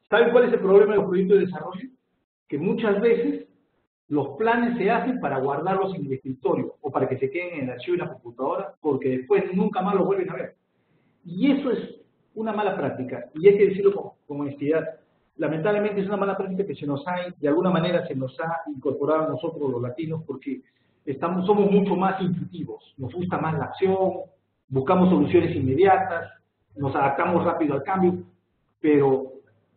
¿Saben cuál es el problema de los proyectos de desarrollo? Que muchas veces los planes se hacen para guardarlos en el escritorio o para que se queden en el archivo de la computadora, porque después nunca más los vuelven a ver. Y eso es una mala práctica, y hay que decirlo con honestidad. Lamentablemente es una mala práctica que de alguna manera se nos ha incorporado a nosotros los latinos, porque somos mucho más intuitivos, nos gusta más la acción, buscamos soluciones inmediatas, nos adaptamos rápido al cambio, pero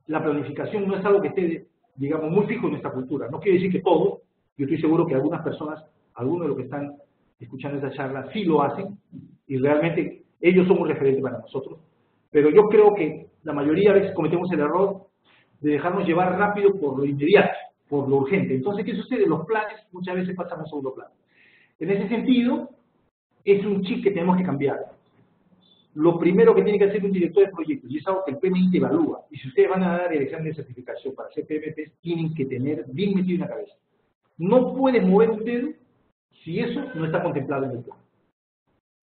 la planificación no es algo que esté, digamos, muy fijo en nuestra cultura. No quiere decir que todo, yo estoy seguro que algunas personas, algunos de los que están escuchando esta charla, sí lo hacen, y realmente ellos son un referente para nosotros, pero yo creo que la mayoría de veces cometemos el error de dejarnos llevar rápido por lo inmediato, por lo urgente. Entonces, ¿qué sucede? Los planes muchas veces pasan a un segundo plano. En ese sentido, es un chip que tenemos que cambiar. Lo primero que tiene que hacer un director de proyectos, y es algo que el PMI te evalúa, y si ustedes van a dar el examen de certificación para hacer PMPs, tienen que tener bien metido en la cabeza. No puedes mover un dedo si eso no está contemplado en el plan.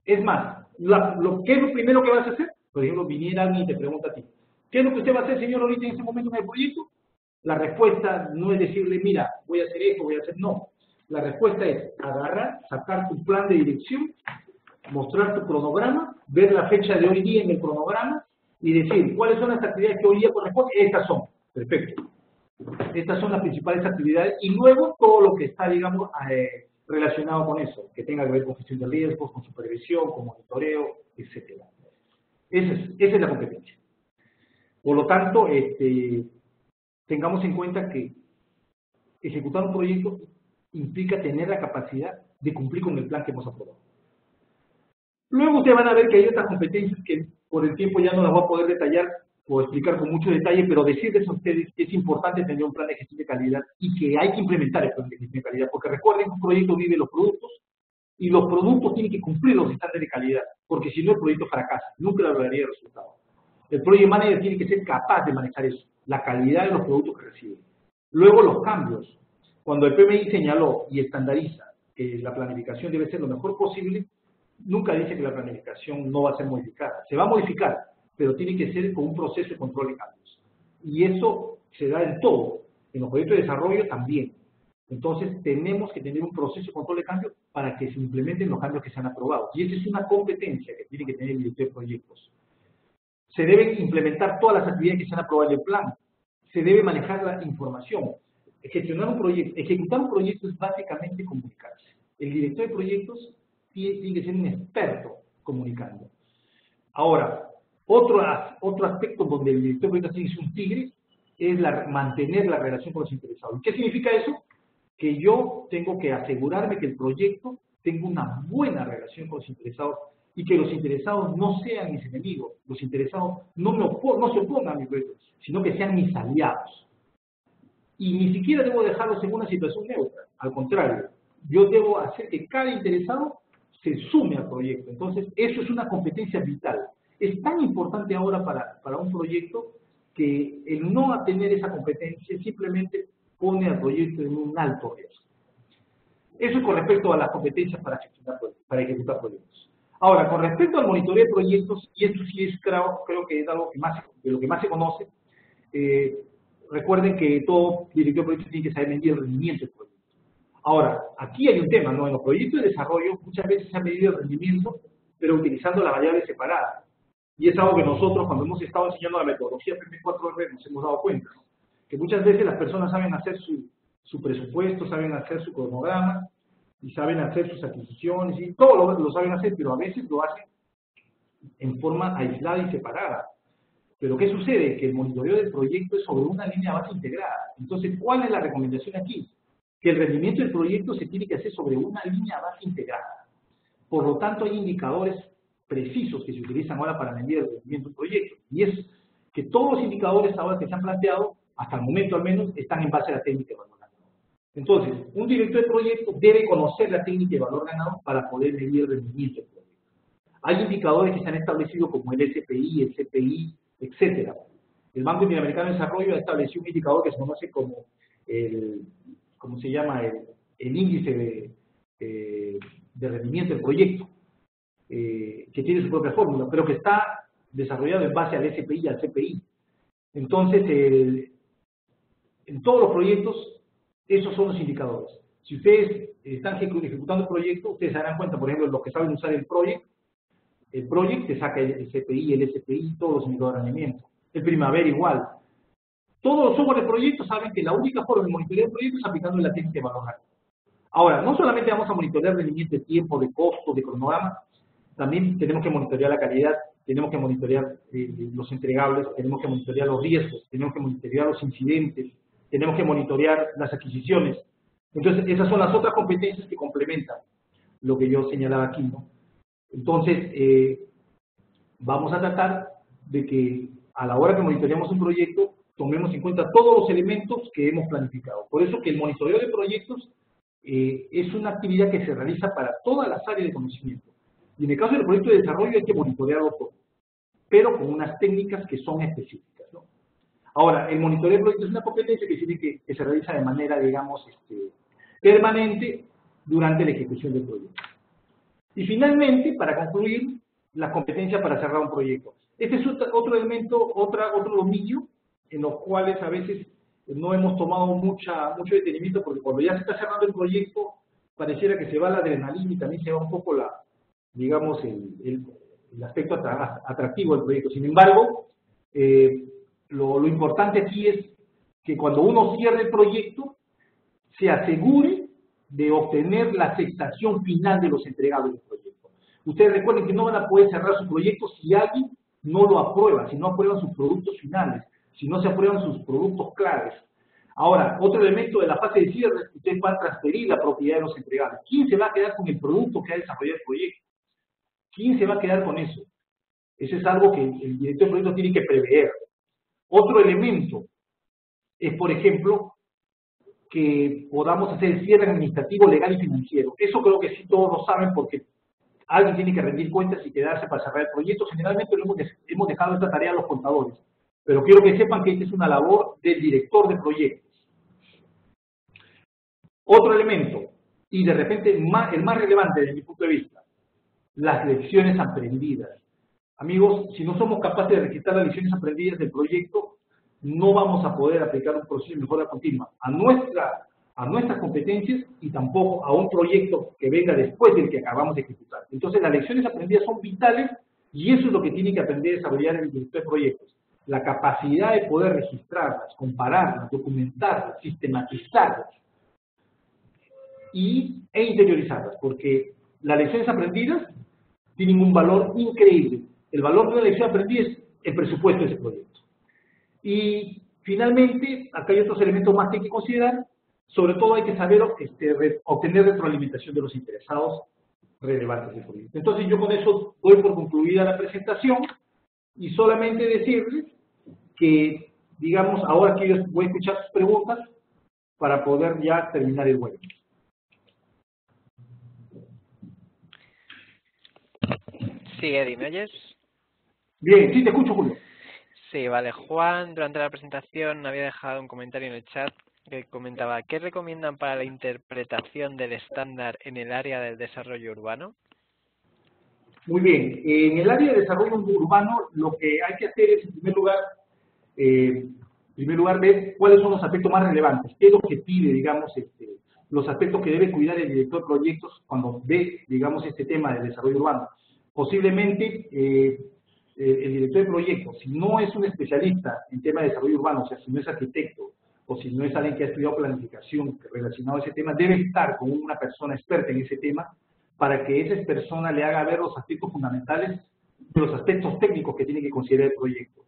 Es más, ¿qué es lo primero que vas a hacer? Por ejemplo, viniera alguien y te pregunta a ti, ¿qué es lo que usted va a hacer, señor, ahorita en este momento en el proyecto? La respuesta no es decirle, mira, voy a hacer esto, voy a hacer... No. La respuesta es agarrar, sacar tu plan de dirección, mostrar tu cronograma, ver la fecha de hoy día en el cronograma y decir, ¿cuáles son las actividades que hoy día corresponden? Estas son. Perfecto. Estas son las principales actividades y luego todo lo que está, digamos, relacionado con eso, que tenga que ver con gestión de riesgos, con supervisión, con monitoreo, etc. Esa es la competencia. Por lo tanto, tengamos en cuenta que ejecutar un proyecto implica tener la capacidad de cumplir con el plan que hemos aprobado. Luego ustedes van a ver que hay otras competencias que por el tiempo ya no las voy a poder detallar o explicar con mucho detalle, pero decirles a ustedes que es importante tener un plan de gestión de calidad y que hay que implementar el plan de gestión de calidad, porque recuerden que un proyecto vive los productos y los productos tienen que cumplir los estándares de calidad, porque si no el proyecto fracasa, nunca lograría resultados. El project manager tiene que ser capaz de manejar eso, la calidad de los productos que recibe. Luego los cambios. Cuando el PMI señaló y estandariza que la planificación debe ser lo mejor posible, nunca dice que la planificación no va a ser modificada. Se va a modificar, pero tiene que ser con un proceso de control de cambios. Y eso se da en todo, en los proyectos de desarrollo también. Entonces tenemos que tener un proceso de control de cambios para que se implementen los cambios que se han aprobado. Y esa es una competencia que tiene que tener el director de proyectos. Se deben implementar todas las actividades que se han aprobado en el plan. Se debe manejar la información. Gestionar un proyecto, ejecutar un proyecto es básicamente comunicarse. El director de proyectos tiene que ser un experto comunicando. Ahora, otro aspecto donde el director de proyectos tiene que ser un tigre es mantener la relación con los interesados. ¿Qué significa eso? Que yo tengo que asegurarme que el proyecto tenga una buena relación con los interesados y que los interesados no sean mis enemigos, los interesados no se opongan a mi proyecto, sino que sean mis aliados. Y ni siquiera debo dejarlos en una situación neutra, al contrario, yo debo hacer que cada interesado se sume al proyecto. Entonces, eso es una competencia vital. Es tan importante ahora para un proyecto que el no tener esa competencia simplemente pone al proyecto en un alto riesgo. Eso es con respecto a las competencias para ejecutar proyectos. Ahora, con respecto al monitoreo de proyectos, y esto sí es, creo que es algo de lo que más se conoce, recuerden que todo director de proyectos tiene que saber medir el rendimiento del proyecto. Ahora, aquí hay un tema, ¿no? En los proyectos de desarrollo muchas veces se ha medido el rendimiento, pero utilizando las variables separadas. Y es algo que nosotros, cuando hemos estado enseñando la metodología PM4R, nos hemos dado cuenta, ¿no? Que muchas veces las personas saben hacer su presupuesto, saben hacer su cronograma, y saben hacer sus adquisiciones, y todo lo saben hacer, pero a veces lo hacen en forma aislada y separada. Pero ¿qué sucede? Que el monitoreo del proyecto es sobre una línea base integrada. Entonces, ¿cuál es la recomendación aquí? Que el rendimiento del proyecto se tiene que hacer sobre una línea base integrada. Por lo tanto, hay indicadores precisos que se utilizan ahora para medir el rendimiento del proyecto. Y es que todos los indicadores ahora que se han planteado, hasta el momento al menos, están en base a la técnica de valor ganado. Entonces, un director de proyecto debe conocer la técnica de valor ganado para poder medir el rendimiento del proyecto. Hay indicadores que se han establecido como el SPI, el CPI, etcétera. El Banco Interamericano de Desarrollo ha establecido un indicador que se conoce como ¿cómo se llama? El índice de rendimiento del proyecto, que tiene su propia fórmula, pero que está desarrollado en base al SPI y al CPI. Entonces, en todos los proyectos, esos son los indicadores. Si ustedes están ejecutando el proyecto, ustedes se darán cuenta, por ejemplo, los que saben usar el project te saca el CPI, el SPI, todos los indicadores de rendimiento. El Primavera igual. Todos los software de proyecto saben que la única forma de monitorear el proyecto es aplicando la técnica de valor ganado. Ahora, no solamente vamos a monitorear rendimiento de tiempo, de costo, de cronograma, también tenemos que monitorear la calidad, tenemos que monitorear los entregables, tenemos que monitorear los riesgos, tenemos que monitorear los incidentes, tenemos que monitorear las adquisiciones. Entonces, esas son las otras competencias que complementan lo que yo señalaba aquí, ¿no? Entonces, vamos a tratar de que a la hora que monitoreamos un proyecto, tomemos en cuenta todos los elementos que hemos planificado. Por eso que el monitoreo de proyectos es una actividad que se realiza para todas las áreas de conocimiento. Y en el caso del proyecto de desarrollo hay que monitorearlo todo, pero con unas técnicas que son específicas, ¿no? Ahora, el monitoreo de proyectos es una competencia que se realiza de manera, digamos, permanente durante la ejecución del proyecto. Y finalmente, para concluir, la competencia para cerrar un proyecto. Este es otro elemento, otro dominio en los cuales a veces no hemos tomado mucho detenimiento, porque cuando ya se está cerrando el proyecto, pareciera que se va la adrenalina y también se va un poco digamos, el aspecto atractivo del proyecto. Sin embargo, lo importante aquí es que cuando uno cierre el proyecto, se asegure de obtener la aceptación final de los entregados del proyecto. Ustedes recuerden que no van a poder cerrar su proyecto si alguien no lo aprueba, si no aprueban sus productos finales, si no se aprueban sus productos claves. Ahora, otro elemento de la fase de cierre es que ustedes van a transferir la propiedad de los entregados. ¿Quién se va a quedar con el producto que ha desarrollado el proyecto? ¿Quién se va a quedar con eso? Eso es algo que el director de proyecto tiene que prever. Otro elemento es, por ejemplo, que podamos hacer el cierre administrativo, legal y financiero. Eso creo que sí todos lo saben porque alguien tiene que rendir cuentas y quedarse para cerrar el proyecto. Generalmente hemos dejado esta tarea a los contadores, pero quiero que sepan que esta es una labor del director de proyectos. Otro elemento, y de repente el más relevante desde mi punto de vista, las lecciones aprendidas. Amigos, si no somos capaces de registrar las lecciones aprendidas del proyecto, no vamos a poder aplicar un proceso de mejora continua a nuestras competencias y tampoco a un proyecto que venga después del que acabamos de ejecutar. Entonces, las lecciones aprendidas son vitales y eso es lo que tiene que aprender a desarrollar el director de proyectos. La capacidad de poder registrarlas, compararlas, documentarlas, sistematizarlas e interiorizarlas, porque las lecciones aprendidas tienen un valor increíble. El valor de una lección aprendida es el presupuesto de ese proyecto. Y finalmente, acá hay otros elementos más que hay que considerar. Sobre todo hay que saber obtener retroalimentación de los interesados relevantes del proyecto. Entonces yo con eso doy por concluida la presentación y solamente decirles que, digamos, ahora que yo voy a escuchar sus preguntas para poder ya terminar el webinar. Sí, Eddie, ¿me oyes? Bien, sí, te escucho, Julio. Sí, vale. Juan, durante la presentación, había dejado un comentario en el chat que comentaba, ¿qué recomiendan para la interpretación del estándar en el área del desarrollo urbano? Muy bien. En el área de desarrollo urbano, lo que hay que hacer es, en primer lugar, ver cuáles son los aspectos más relevantes, qué es lo que pide, digamos, los aspectos que debe cuidar el director de proyectos cuando ve, digamos, este tema del desarrollo urbano. Posiblemente el director de proyecto, si no es un especialista en tema de desarrollo urbano, o sea, si no es arquitecto, o si no es alguien que ha estudiado planificación relacionado a ese tema, debe estar con una persona experta en ese tema para que esa persona le haga ver los aspectos fundamentales, los aspectos técnicos que tiene que considerar el proyecto.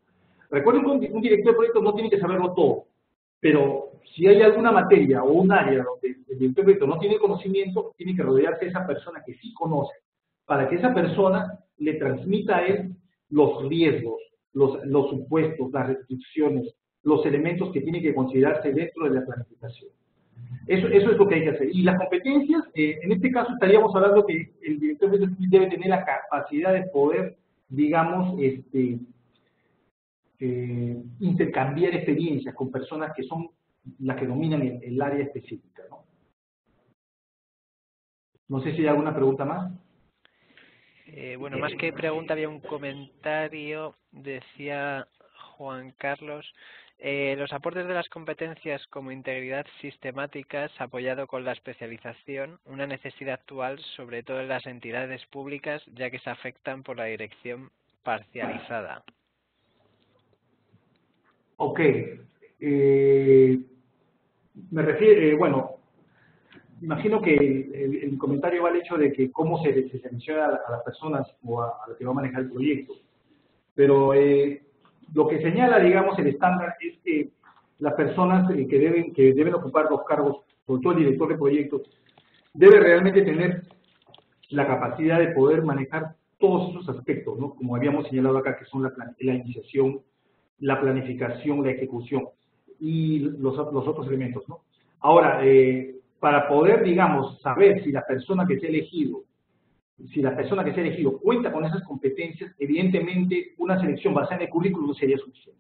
Recuerden que un director de proyecto no tiene que saberlo todo, pero si hay alguna materia o un área donde el director de proyecto no tiene conocimiento, tiene que rodearse de esa persona que sí conoce, para que esa persona le transmita a él los riesgos, los supuestos, las restricciones, los elementos que tienen que considerarse dentro de la planificación. Eso es lo que hay que hacer. Y las competencias, en este caso estaríamos hablando que el director debe tener la capacidad de poder, digamos, intercambiar experiencias con personas que son las que dominan el área específica, ¿no? No sé si hay alguna pregunta más. Bueno, más que pregunta, había un comentario, decía Juan Carlos, los aportes de las competencias como integridad sistemáticas apoyado con la especialización, una necesidad actual sobre todo en las entidades públicas ya que se afectan por la dirección parcializada. Ok, me refiero, bueno, imagino que el comentario va al hecho de que cómo se selecciona a las personas o a las que va a manejar el proyecto. Pero lo que señala, digamos, el estándar es que las personas que deben ocupar los cargos, sobre todo el director de proyectos, debe realmente tener la capacidad de poder manejar todos esos aspectos, ¿no? Como habíamos señalado acá, que son la iniciación, la planificación, la ejecución y los otros elementos, ¿no? Ahora, para poder, digamos, saber si la persona que se ha elegido cuenta con esas competencias, evidentemente una selección basada en el currículum no sería suficiente.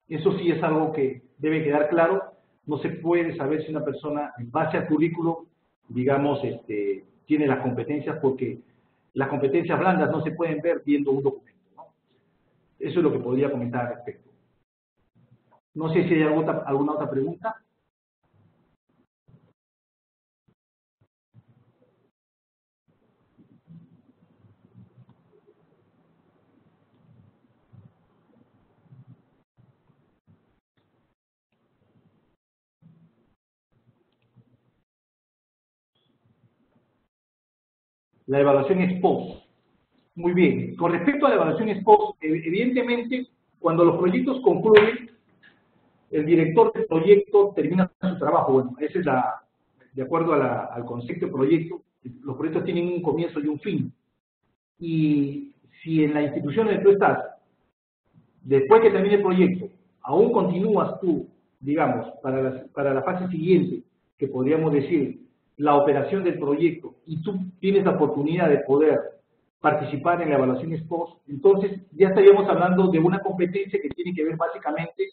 Eso sí es algo que debe quedar claro. No se puede saber si una persona, en base al currículum, digamos, tiene las competencias, porque las competencias blandas no se pueden ver viendo un documento, ¿no? Eso es lo que podría comentar al respecto. No sé si hay alguna otra pregunta. La evaluación ex post. Muy bien. Con respecto a la evaluación ex post, evidentemente, cuando los proyectos concluyen, el director del proyecto termina su trabajo. Bueno, esa es de acuerdo al concepto de proyecto, los proyectos tienen un comienzo y un fin. Y si en la institución donde tú estás, después que termine el proyecto, aún continúas tú, digamos, para la fase siguiente, que podríamos decir la operación del proyecto, y tú tienes la oportunidad de poder participar en la evaluación ex post, entonces ya estaríamos hablando de una competencia que tiene que ver básicamente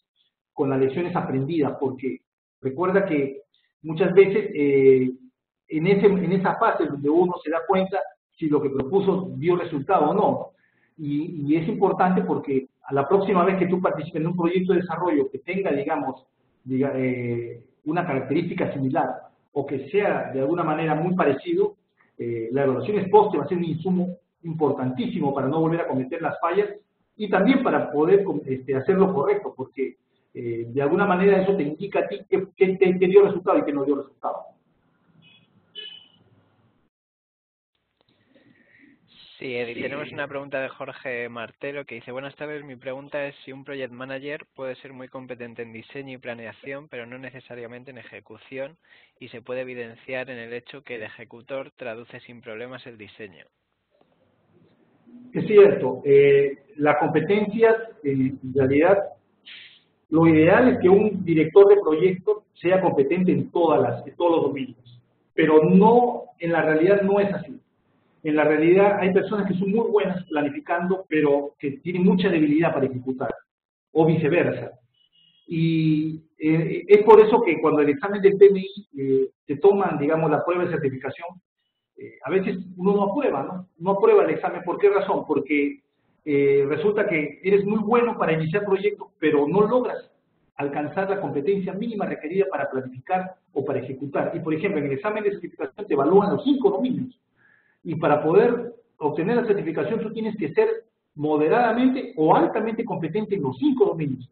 con las lecciones aprendidas, porque recuerda que muchas veces en esa fase donde uno se da cuenta si lo que propuso dio resultado o no. Y es importante porque a la próxima vez que tú participes en un proyecto de desarrollo que tenga, digamos, una característica similar o que sea de alguna manera muy parecido, la evaluación ex post va a ser un insumo importantísimo para no volver a cometer las fallas y también para poder hacerlo correcto, porque de alguna manera eso te indica a ti qué dio resultado y qué no dio resultado. Sí, Eddie, tenemos una pregunta de Jorge Martelo que dice: buenas tardes, mi pregunta es si un project manager puede ser muy competente en diseño y planeación, pero no necesariamente en ejecución, y se puede evidenciar en el hecho que el ejecutor traduce sin problemas el diseño. Es cierto, las competencias, en realidad, lo ideal es que un director de proyecto sea competente en todos los dominios, pero no, en la realidad no es así. En la realidad hay personas que son muy buenas planificando, pero que tienen mucha debilidad para ejecutar, o viceversa. Y es por eso que cuando el examen del PMI te toman, digamos, la prueba de certificación, a veces uno no aprueba, ¿no? No aprueba el examen. ¿Por qué razón? Porque resulta que eres muy bueno para iniciar proyectos, pero no logras alcanzar la competencia mínima requerida para planificar o para ejecutar. Y, por ejemplo, en el examen de certificación te evalúan los 5 dominios. Y para poder obtener la certificación tú tienes que ser moderadamente o altamente competente en los 5 dominios.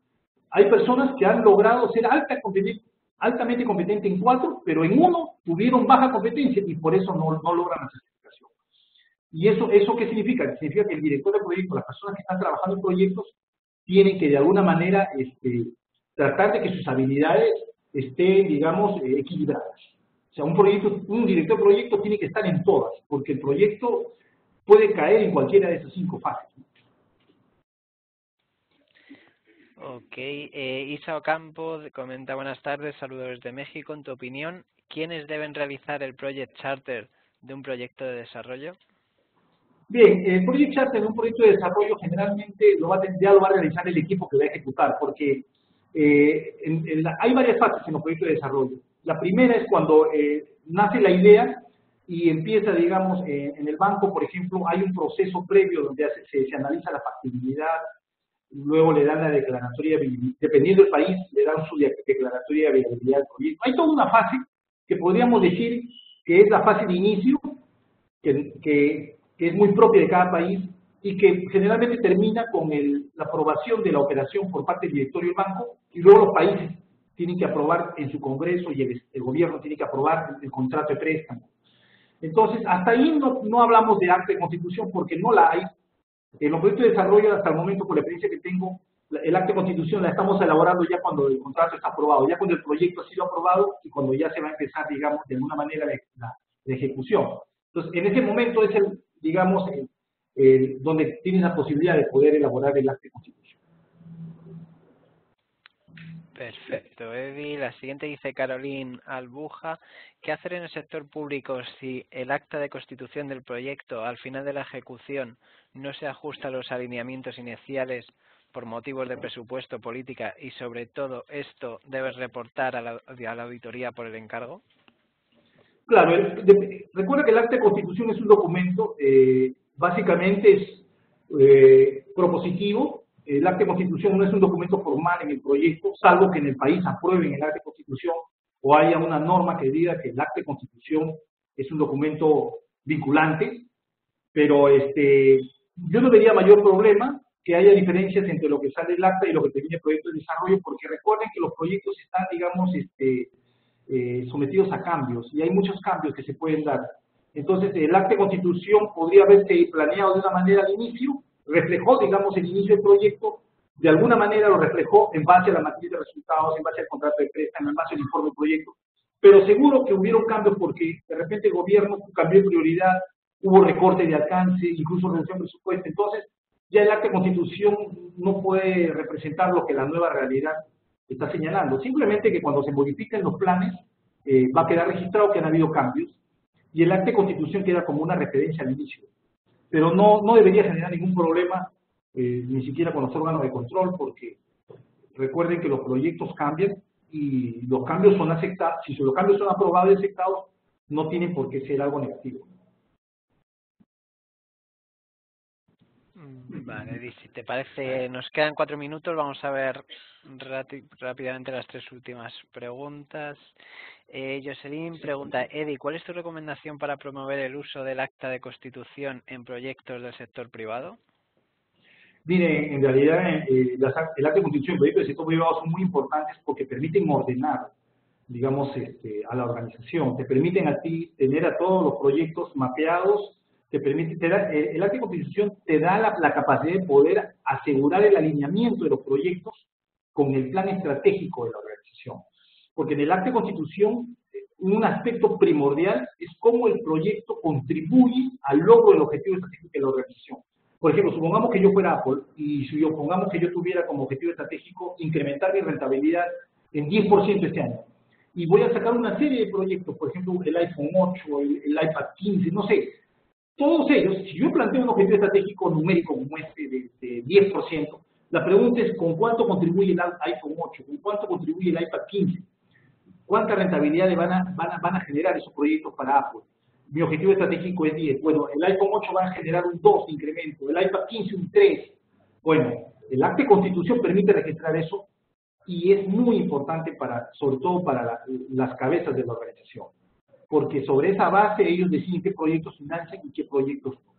Hay personas que han logrado ser altamente competente en 4, pero en uno tuvieron baja competencia y por eso no logran la certificación. ¿Y eso qué significa? Significa que el director de proyecto, las personas que están trabajando en proyectos, tienen que de alguna manera tratar de que sus habilidades estén, digamos, equilibradas. O sea, un director de proyecto tiene que estar en todas, porque el proyecto puede caer en cualquiera de esas 5 fases. Ok, Isa Ocampo comenta: buenas tardes, saludos desde México. En tu opinión, ¿quiénes deben realizar el Project Charter de un proyecto de desarrollo? Bien, el Project Charter en un proyecto de desarrollo generalmente ya lo va a realizar el equipo que va a ejecutar, porque hay varias fases en los proyectos de desarrollo. La primera es cuando nace la idea y empieza, digamos, en el banco, por ejemplo, hay un proceso previo donde se analiza la factibilidad, luego le dan la declaratoria de viabilidad, dependiendo del país, le dan su declaratoria de viabilidad del proyecto. Hay toda una fase que podríamos decir que es la fase de inicio, que es muy propia de cada país y que generalmente termina con la aprobación de la operación por parte del directorio del banco, y luego los países tienen que aprobar en su congreso y el gobierno tiene que aprobar el contrato de préstamo. Entonces, hasta ahí no hablamos de acta de constitución porque no la hay. En los proyectos de desarrollo, hasta el momento, por la experiencia que tengo, el acta de constitución la estamos elaborando ya cuando el contrato está aprobado, ya cuando el proyecto ha sido aprobado y cuando ya se va a empezar, digamos, de alguna manera la ejecución. Entonces, en ese momento es digamos, donde tienes la posibilidad de poder elaborar el acta de constitución. Perfecto, Eddie. La siguiente dice Caroline Albuja: ¿qué hacer en el sector público si el acta de constitución del proyecto al final de la ejecución no se ajusta a los alineamientos iniciales por motivos de presupuesto, política y sobre todo esto debe reportar a la auditoría por el encargo? Claro, recuerda que el acta de constitución es un documento, básicamente es propositivo. El acta de constitución no es un documento formal en el proyecto, salvo que en el país aprueben el acta de constitución o haya una norma que diga que el acta de constitución es un documento vinculante, pero yo no vería mayor problema que haya diferencias entre lo que sale el acta y lo que termina el proyecto de desarrollo, porque recuerden que los proyectos están, digamos, sometidos a cambios, y hay muchos cambios que se pueden dar. Entonces, el acta de constitución podría haberse planeado de una manera al inicio, reflejó, digamos, el inicio del proyecto, de alguna manera lo reflejó en base a la matriz de resultados, en base al contrato de préstamo, en base al informe del proyecto, pero seguro que hubieron cambios porque de repente el gobierno cambió de prioridad, hubo recorte de alcance, incluso reducción de presupuesto. Entonces, ya el acta de constitución no puede representar lo que la nueva realidad está señalando. Simplemente que cuando se modifiquen los planes, va a quedar registrado que han habido cambios, y el acta de constitución queda como una referencia al inicio. Pero no debería generar ningún problema, ni siquiera con los órganos de control, porque recuerden que los proyectos cambian y los cambios son aceptados. Si los cambios son aprobados y aceptados, no tienen por qué ser algo negativo. Vale, si te parece, nos quedan 4 minutos, vamos a ver rápidamente las 3 últimas preguntas. Jocelyn pregunta: Eddie, ¿cuál es tu recomendación para promover el uso del acta de constitución en proyectos del sector privado? Mire, en realidad el acta de constitución y proyectos del sector privado son muy importantes porque permiten ordenar, digamos, a la organización, te permiten a ti tener a todos los proyectos mapeados, el acta de constitución te da la capacidad de poder asegurar el alineamiento de los proyectos con el plan estratégico de la organización. Porque en el acta de constitución, un aspecto primordial es cómo el proyecto contribuye al logro del objetivo estratégico de la organización. Por ejemplo, supongamos que yo fuera Apple y supongamos que yo tuviera como objetivo estratégico incrementar mi rentabilidad en 10% este año. Y voy a sacar una serie de proyectos, por ejemplo, el iPhone 8, el iPad 15, no sé. Todos ellos, si yo planteo un objetivo estratégico numérico como este de 10%, la pregunta es ¿con cuánto contribuye el iPhone 8? ¿Con cuánto contribuye el iPad 15? ¿Cuánta rentabilidad van a generar esos proyectos para Apple? Mi objetivo estratégico es 10. Bueno, el iPhone 8 va a generar un 2 de incremento, el iPad 15 un 3. Bueno, el acta de constitución permite registrar eso y es muy importante sobre todo para las cabezas de la organización, porque sobre esa base ellos deciden qué proyectos financian y qué proyectos no.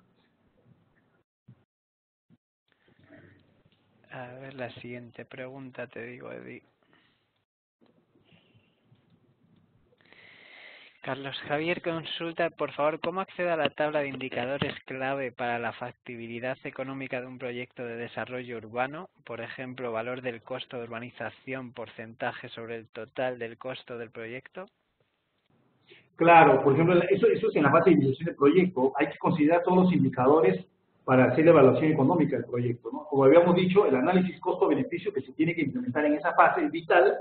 A ver, la siguiente pregunta, te digo, Eddie. Carlos Javier consulta, por favor, ¿cómo accede a la tabla de indicadores clave para la factibilidad económica de un proyecto de desarrollo urbano? Por ejemplo, valor del costo de urbanización, porcentaje sobre el total del costo del proyecto. Claro, por ejemplo, eso es en la fase de iniciación del proyecto. Hay que considerar todos los indicadores para hacer la evaluación económica del proyecto, ¿no? Como habíamos dicho, el análisis costo-beneficio que se tiene que implementar en esa fase es vital,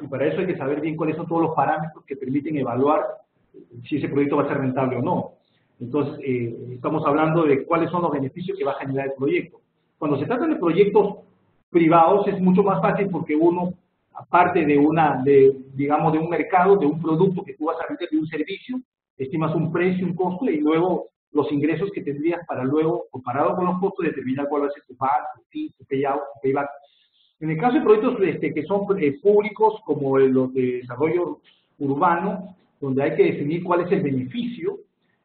y para eso hay que saber bien cuáles son todos los parámetros que permiten evaluar si ese proyecto va a ser rentable o no. Entonces, estamos hablando de cuáles son los beneficios que va a generar el proyecto. Cuando se trata de proyectos privados es mucho más fácil porque uno, aparte digamos, de un mercado, de un producto que tú vas a vender, de un servicio, estimas un precio, un costo, y luego los ingresos que tendrías para luego, comparado con los costos, determinar cuál va a ser tu pago, tu fee, tu payout, tu payback. En el caso de proyectos que son públicos, como los de desarrollo urbano, donde hay que definir cuál es el beneficio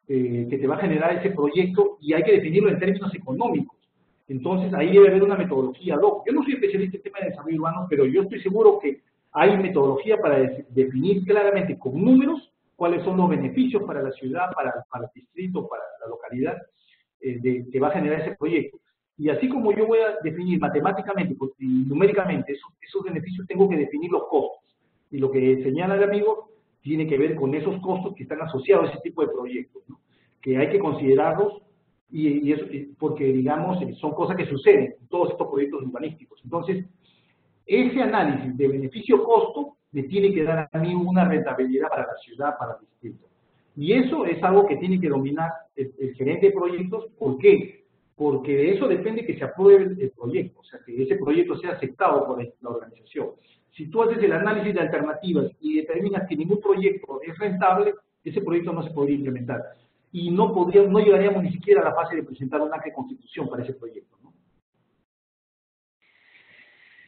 que te va a generar ese proyecto, y hay que definirlo en términos económicos. Entonces, ahí debe haber una metodología ad hoc. Yo no soy especialista en tema de desarrollo urbano, pero yo estoy seguro que hay metodología para definir claramente con números cuáles son los beneficios para la ciudad, para el distrito, para la localidad, que va a generar ese proyecto. Y así como yo voy a definir matemáticamente y numéricamente esos beneficios, tengo que definir los costos. Y lo que señala el amigo tiene que ver con esos costos que están asociados a ese tipo de proyectos, ¿no? Que hay que considerarlos porque, digamos, son cosas que suceden en todos estos proyectos urbanísticos. Entonces, ese análisis de beneficio-costo me tiene que dar a mí una rentabilidad para la ciudad, para el distrito. Y eso es algo que tiene que dominar el gerente de proyectos. ¿Por qué? Porque de eso depende que se apruebe el proyecto, o sea, que ese proyecto sea aceptado por la organización. Si tú haces el análisis de alternativas y determinas que ningún proyecto es rentable, ese proyecto no se podría implementar. Y no llegaríamos ni siquiera a la fase de presentar un acta de constitución para ese proyecto, ¿no?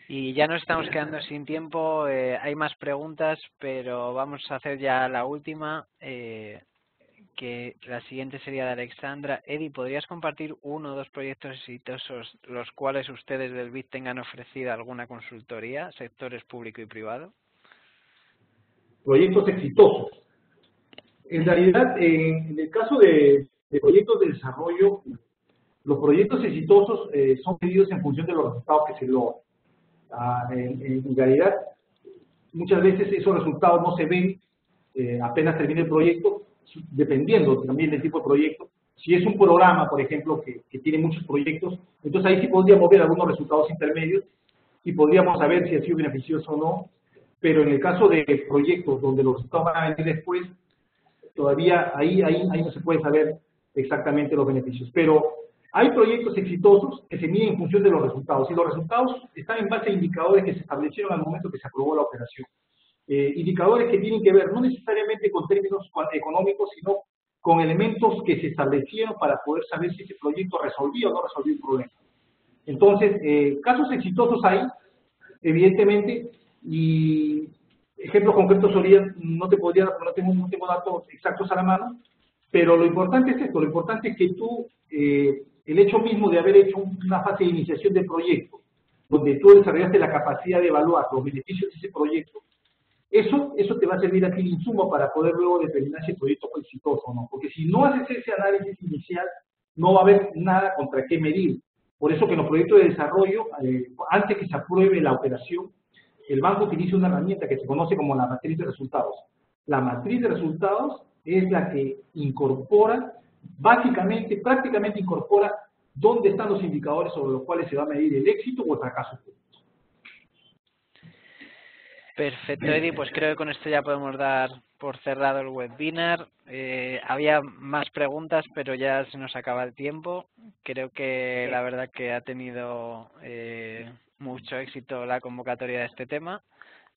Y ya nos estamos quedando sin tiempo, hay más preguntas, pero vamos a hacer ya la última, que la siguiente sería de Alexandra. Eddie, ¿podrías compartir uno o dos proyectos exitosos los cuales ustedes del BID tengan ofrecido alguna consultoría, sectores público y privado? Proyectos exitosos. En realidad, en el caso de proyectos de desarrollo, los proyectos exitosos son medidos en función de los resultados que se logran. En realidad, muchas veces esos resultados no se ven apenas termina el proyecto, dependiendo también del tipo de proyecto. Si es un programa, por ejemplo, que tiene muchos proyectos, entonces ahí sí podríamos ver algunos resultados intermedios y podríamos saber si ha sido beneficioso o no. Pero en el caso de proyectos donde los resultados van a venir después, todavía ahí no se puede saber exactamente los beneficios. Pero hay proyectos exitosos que se miden en función de los resultados, y los resultados están en base a indicadores que se establecieron al momento que se aprobó la operación. Indicadores que tienen que ver no necesariamente con términos económicos, sino con elementos que se establecieron para poder saber si ese proyecto resolvía o no resolvía un problema. Entonces, casos exitosos hay, evidentemente, y ejemplos concretos no tengo datos exactos a la mano, pero lo importante es esto, lo importante es que tú, el hecho mismo de haber hecho una fase de iniciación del proyecto, donde tú desarrollaste la capacidad de evaluar los beneficios de ese proyecto, eso te va a servir a ti de insumo para poder luego determinar si el proyecto fue exitoso o no. Porque si no haces ese análisis inicial, no va a haber nada contra qué medir. Por eso que en los proyectos de desarrollo, antes que se apruebe la operación, el banco utiliza una herramienta que se conoce como la matriz de resultados. La matriz de resultados es la que incorpora, prácticamente incorpora dónde están los indicadores sobre los cuales se va a medir el éxito o el fracaso. Perfecto, Eddie, pues creo que con esto ya podemos dar por cerrado el webinar. Había más preguntas, pero ya se nos acaba el tiempo. Creo que la verdad que ha tenido mucho éxito la convocatoria de este tema.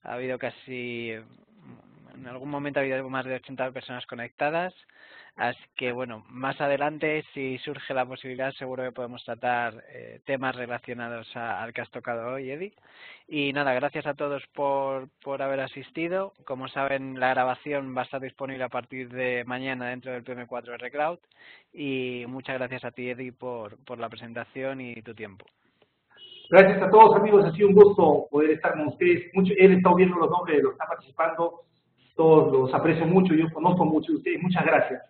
Ha habido en algún momento ha habido más de 80 personas conectadas. Así que, bueno, más adelante, si surge la posibilidad, seguro que podemos tratar temas relacionados al que has tocado hoy, Eddie. Y nada, gracias a todos por haber asistido. Como saben, la grabación va a estar disponible a partir de mañana dentro del PM4R Cloud. Y muchas gracias a ti, Eddie, por la presentación y tu tiempo. Gracias a todos, amigos. Ha sido un gusto poder estar con ustedes. He estado viendo los nombres de los que están participando. Todos los aprecio mucho. Yo conozco mucho de ustedes. Muchas gracias.